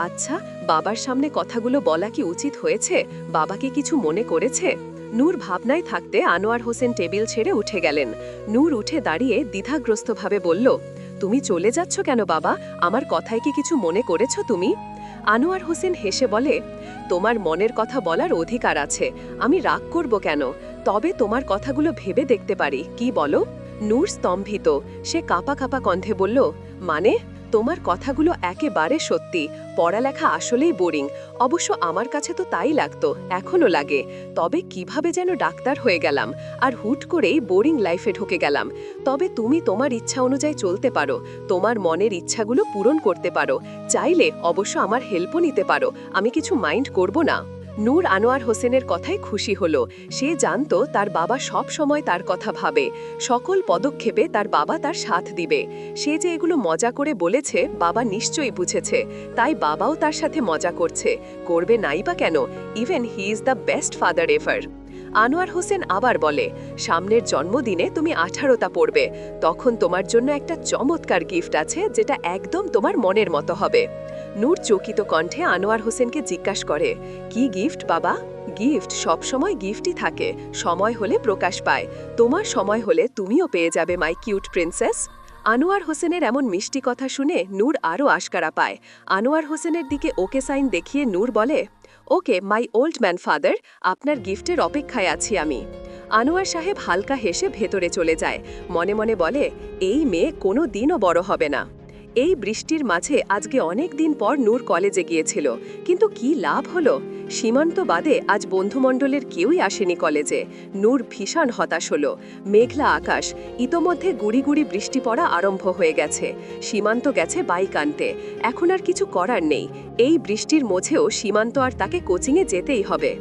আচ্ছা, বাবার সামনে কথাগুলো বলা কি উচিত হয়েছে? বাবা কি কিছু মনে করেছে? নূর ভাবনায় থাকতে আনোয়ার হোসেন টেবিল ছেড়ে উঠে গেলেন। নূর উঠে দাঁড়িয়ে দ্বিধাগ্রস্তভাবে বলল, তুমি চলে যাচ্ছ কেন বাবা? আমার কথায় কি কিছু মনে করেছ তুমি? আনোয়ার হোসেন হেসে বলে, তোমার মনের কথা বলার অধিকার আছে, আমি রাগ করব কেন? তবে তোমার কথাগুলো ভেবে দেখতে পারি, কি বলো? নূর স্তম্ভিত, সে কাঁপা কাঁপা কণ্ঠে বলল, মানে? তোমার কথাগুলো একেবারে সত্যি। পড়ালেখা আসলেই বোরিং। অবশ্য আমার কাছে তো তাই লাগতো, এখনো লাগে। তবে কিভাবে যেন ডাক্তার হয়ে গেলাম, আর হুট করেই বোরিং লাইফে ঢুকে গেলাম। তবে তুমি তোমার ইচ্ছা অনুযায়ী চলতে পারো, তোমার মনের ইচ্ছাগুলো পূরণ করতে পারো। চাইলে অবশ্য আমার হেল্পও নিতে পারো, আমি কিছু মাইন্ড করব না। নূর আনোয়ার হোসেনের কথায় খুশি হলো। সে জানত তার বাবা সব সময় তার কথা ভাবে, সকল পদক্ষেপে তার বাবা তার সাথ দিবে। সে যে এগুলো মজা করে বলেছে, বাবা নিশ্চয়ই বুঝেছে, তাই বাবাও তার সাথে মজা করবে নাই বা কেন? Even he is the best father ever. Anwar Hossain আবার বলে, সামনের জন্মদিনে তুমি 18টা পড়বে, তখন তোমার জন্য একটা চমৎকার গিফট আছে, যেটা একদম তোমার মনের মতো হবে। নূর চকিত কণ্ঠে আনোয়ার হোসেনকে জিজ্ঞাসা করে, কি গিফট বাবা? গিফট সবসময় গিফটই থাকে, সময় হলে প্রকাশ পায়। তোমার সময় হলে তুমিও পেয়ে যাবে মাই কিউট প্রিন্সেস। আনোয়ার হোসেনের এমন মিষ্টি কথা শুনে নূর আরও আশকারা পায়। আনোয়ার হোসেনের দিকে ওকে সাইন দেখিয়ে নূর বলে, ওকে মাই ওল্ড ম্যান ফাদার, আপনার গিফটের অপেক্ষায় আছি আমি। আনোয়ার সাহেব হালকা হেসে ভেতরে চলে যায়, মনে মনে বলে, এই মেয়ে কোনো দিনও বড় হবে না। এই বৃষ্টির মাঝে আজকে অনেক দিন পর নূর কলেজে গিয়েছিল, কিন্তু কি লাভ হলো? সীমান্ত বাদে আজ বন্ধুমণ্ডলের কেউই আসেনি কলেজে। নূর ভীষণ হতাশ হলো। মেঘলা আকাশ, ইতোমধ্যে গুড়ি গুড়ি বৃষ্টি পড়া আরম্ভ হয়ে গেছে। সীমান্ত গেছে বাইক আনতে, এখন আর কিছু করার নেই। এই বৃষ্টির মধ্যেও সীমান্ত আর তাকে কোচিংয়ে যেতেই হবে।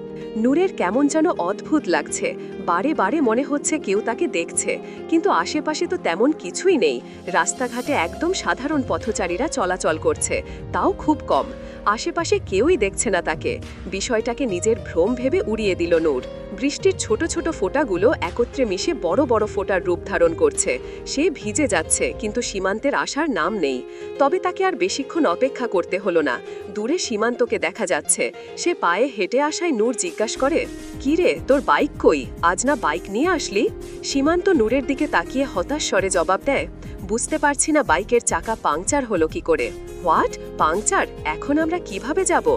নূরের কেমন যেন অদ্ভুত লাগছে, বারে বারে মনে হচ্ছে কেউ তাকে দেখছে, কিন্তু আশেপাশে তো তেমন কিছুই নেই। রাস্তাঘাটে একদম সাধারণ পথচারীরা চলাচল করছে, তাও খুব কম। আশেপাশে কেউই দেখছে না তাকে। বিষয়টাকে নিজের ভ্রম ভেবে উড়িয়ে দিল নূর। বৃষ্টির ছোট ছোট ফোঁটাগুলো একত্রে মিশে বড় বড় ফোঁটার রূপ ধারণ করছে। সে ভিজে যাচ্ছে, কিন্তু সীমান্তের আসার নাম নেই। তবে তাকে আর বেশিক্ষণ অপেক্ষা করতে হলো না। দূরে সীমান্তকে দেখা যাচ্ছে। সে পায়ে হেঁটে আসায় নূর জিজ্ঞাসা করে, কি রে, তোর বাইক কই? আজ না বাইক নিয়ে আসলি? সীমান্ত নূরের দিকে তাকিয়ে হতাশ স্বরে জবাব দেয়, বুঝতে পারছি না বাইকের চাকা পাংচার হলো কি করে। What, puncture? এখন আমরা কিভাবে যাব?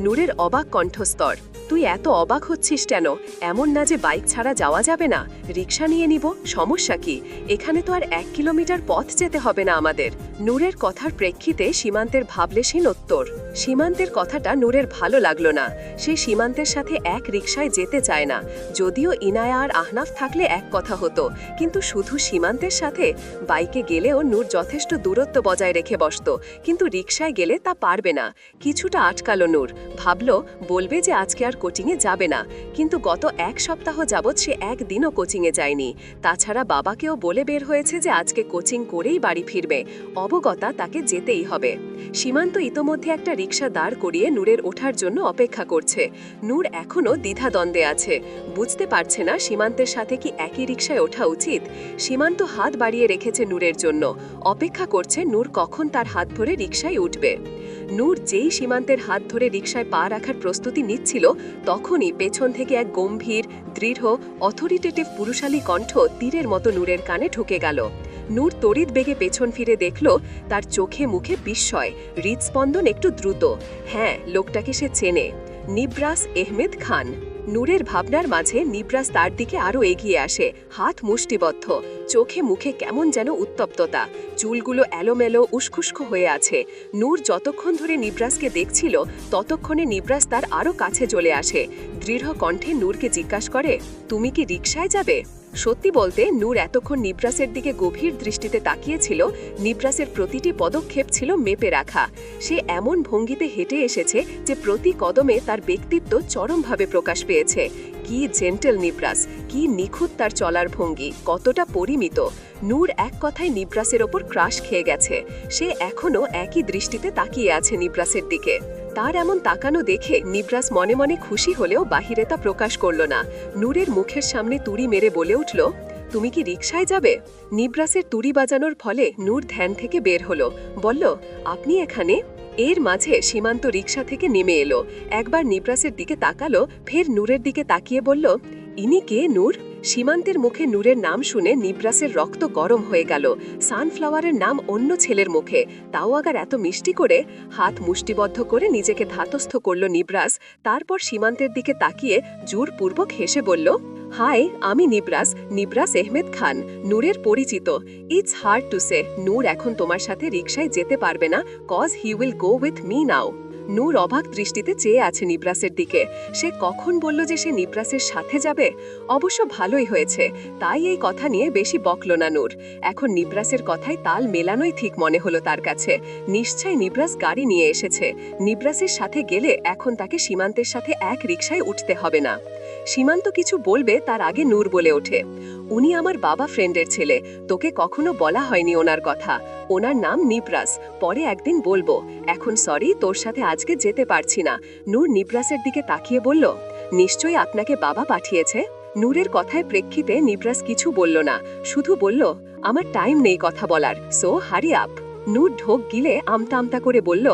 নূরের অবাক কণ্ঠস্তর। তুই এত অবাক হচ্ছিস কেন? এমন না যে বাইক ছাড়া যাওয়া যাবে না। রিক্সা নিয়ে নিব, সমস্যা কি? এখানে তো আর 1 কিলোমিটার পথ যেতে হবে না আমাদের। নূরের কথার প্রেক্ষিতে সীমান্তের ভাবলেশীন উত্তর। সীমান্তের কথাটা নূরের ভালো লাগলো না। সে সীমান্তের সাথে এক রিক্সায় যেতে চায় না। যদিও ইনায়া আর আহনাফ থাকলে এক কথা হতো, কিন্তু শুধু সীমান্তের সাথে? বাইকে গেলেও নূর যথেষ্ট দূরত্ব বজায় রেখে বসত, কিন্তু রিক্সায় গেলে তা পারবে না। কিছুটা আটকালো নূর, ভাবল বলবে যে আজকে আর কোচিংয়ে যাবে না, কিন্তু গত 1 সপ্তাহ যাবৎ সে একদিনও কোচিংয়ে যায়নি। তাছাড়া বাবাকেও বলে বের হয়েছে যে আজকে কোচিং করেই বাড়ি ফিরবে। অবগতা তাকে যেতেই হবে। সীমান্ত ইতোমধ্যে একটা রিক্সা দাঁড় করিয়ে নূরের ওঠার জন্য অপেক্ষা করছে। নূর এখনও দ্বিধাদ্বন্দ্বে আছে, বুঝতে পারছে না সীমান্তের সাথে কি একই রিক্সায় ওঠা উচিত। সীমান্ত হাত বাড়িয়ে রেখেছে নূরের জন্য, অপেক্ষা করছে নূর কখন তার হাত ধরে রিক্সায় উঠবে। নূর যেই সীমান্তের হাত ধরে রিক্সায় পা রাখার প্রস্তুতি নিচ্ছিল, তখনই পেছন থেকে এক গম্ভীর, দৃঢ়, অথরিটেটিভ পুরুষালী কণ্ঠ তীরের মতো নূরের কানে ঢুকে গেল। নূর তড়িৎ বেগে পেছন ফিরে দেখল, তার চোখে মুখে বিস্ময়, হৃদস্পন্দন একটু দ্রুত। হ্যাঁ, লোকটাকে সে চেনে, নিব্রাস আহমেদ খান। নূরের ভাবনার মাঝে নিব্রাস তার দিকে আরও এগিয়ে আসে, হাত মুষ্টিবদ্ধ, চোখে মুখে কেমন যেন উত্তপ্ততা, চুলগুলো এলোমেলো উস্কুস্কো হয়ে আছে। নূর যতক্ষণ ধরে নিব্রাসকে দেখছিল, ততক্ষণে নিব্রাস তার আরও কাছে চলে আসে। দৃঢ় কণ্ঠে নূরকে জিজ্ঞাসা করে, তুমি কি রিকশায় যাবে? সত্যি বলতে নূর এতক্ষণ নিব্রাসের দিকে গভীর দৃষ্টিতে তাকিয়েছিল। নিব্রাসের প্রতিটি পদক্ষেপ ছিল মেপে রাখা। সে এমন ভঙ্গিতে হেঁটে এসেছে যে প্রতি কদমে তার ব্যক্তিত্ব চরমভাবে প্রকাশ পেয়েছে। কি জেন্টেল নিব্রাস, কি নিখুঁত তার চলার ভঙ্গি, কতটা পরিমিত। নূর এক কথায় নিব্রাসের ওপর ক্রাশ খেয়ে গেছে। সে এখনও একই দৃষ্টিতে তাকিয়ে আছে নিব্রাসের দিকে। তার এমন তাকানো দেখে নিব্রাস মনে মনে খুশি হলেও বাহিরে তা প্রকাশ করল না। নূরের মুখের সামনে তুড়ি মেরে বলে উঠল, তুমি কি রিকশায় যাবে? নিব্রাসের তুড়ি বাজানোর ফলে নূর ধ্যান থেকে বের হলো, বলল, আপনি এখানে? এর মাঝে সীমান্ত রিকশা থেকে নেমে এলো, একবার নিব্রাসের দিকে তাকালো, ফের নূরের দিকে তাকিয়ে বলল, ইনি কে নূর? সীমান্তের মুখে নূরের নাম শুনে নিব্রাসের রক্ত গরম হয়ে গেল। সানফ্লাওয়ারের নাম অন্য ছেলের মুখে, তাও আবার এত মিষ্টি করে। হাত মুষ্টিবদ্ধ করে নিজেকে ধাতস্থ করল নিব্রাস। তারপর সীমান্তের দিকে তাকিয়ে জোরপূর্বক হেসে বলল, হাই, আমি নিব্রাস আহমেদ খান, নূরের পরিচিত। ইটস হার্ড টু সে, নূর এখন তোমার সাথে রিকশায় যেতে পারবে না, cause he will go with me now. নূর অবাক দৃষ্টিতে চেয়ে আছে নিব্রাসের দিকে। সে কখন বলল যে সে নিব্রাসের সাথে যাবে? অবশ্য ভালোই হয়েছে, তাই এই কথা নিয়ে বেশি বকল না নূর। এখন নিব্রাসের কথায় তাল মেলানোই ঠিক মনে হলো তার কাছে। নিশ্চয়ই নিব্রাস গাড়ি নিয়ে এসেছে। নিব্রাসের সাথে গেলে এখন তাকে সীমান্তের সাথে এক রিকশায় উঠতে হবে না। সীমান্ত কিছু বলবে তার আগে নূর বলে ওঠে, উনি আমার বাবা ফ্রেন্ডের ছেলে, তোকে কখনো বলা হয়নি ওনার কথা। ওনার নাম নিব্রাস, পরে একদিন বলবো। এখন সরি, তোর সাথে আজকে যেতে পারছি না। নূর নিব্রাসের দিকে তাকিয়ে বলল, নিশ্চয়ই আপনাকে বাবা পাঠিয়েছে। নূরের কথায় প্রেক্ষিতে নিব্রাস কিছু বলল না, শুধু বলল, আমার টাইম নেই কথা বলার, সো হারি আপ। নূর ঢোক গিলে আমতা আমতা করে বলল,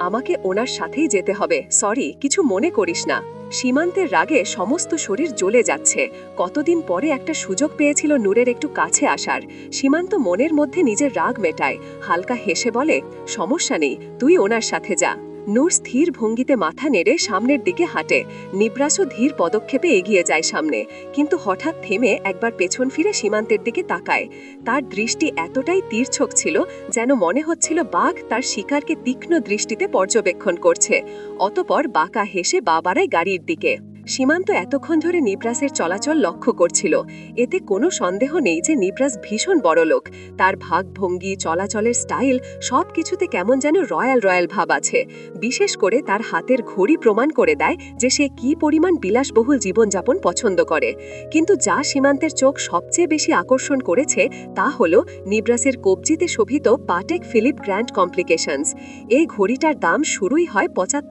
আমাকে ওনার সাথেই যেতে হবে, সরি, কিছু মনে করিস না। সীমান্তের রাগে সমস্ত শরীর জ্বলে যাচ্ছে। কতদিন পরে একটা সুযোগ পেয়েছিল নূরের একটু কাছে আসার। সীমান্ত মনের মধ্যে নিজের রাগ মেটায়, হালকা হেসে বলে, সমস্যা নেই, তুই ওনার সাথে যা। নূর স্থির ভঙ্গিতে মাথা নেড়ে সামনের দিকে হাঁটে। নিবরাসও ধীর পদক্ষেপে এগিয়ে যায় সামনে, কিন্তু হঠাৎ থেমে একবার পেছন ফিরে সীমান্তের দিকে তাকায়। তার দৃষ্টি এতটাই তীর্যক ছিল যেন মনে হচ্ছিল বাঘ তার শিকারকে তীক্ষ্ণ দৃষ্টিতে পর্যবেক্ষণ করছে। অতপর বাঁকা হেসে বাড়ায় গাড়ির দিকে। সীমান্ত এতক্ষণ ধরে নিবরাসের চলাচল লক্ষ্য করছিল। এতে কোনো সন্দেহ নেই যে নিবরাস ভীষণ বড়লোক। তার ভাগভঙ্গি, চলাচলের স্টাইল সবকিছুতে কেমন যেন রয়্যাল রয়্যাল ভাব আছে। বিশেষ করে তার হাতের ঘড়ি প্রমাণ করে দেয় যে সে কী পরিমাণ বিলাসবহুল জীবনযাপন পছন্দ করে। কিন্তু যা সীমান্তের চোখ সবচেয়ে বেশি আকর্ষণ করেছে তা হল নিবরাসের কবজিতে শোভিত পাটেক ফিলিপ গ্র্যান্ড কমপ্লিকেশনস। এই ঘড়িটার দাম শুরুই হয় ৭৫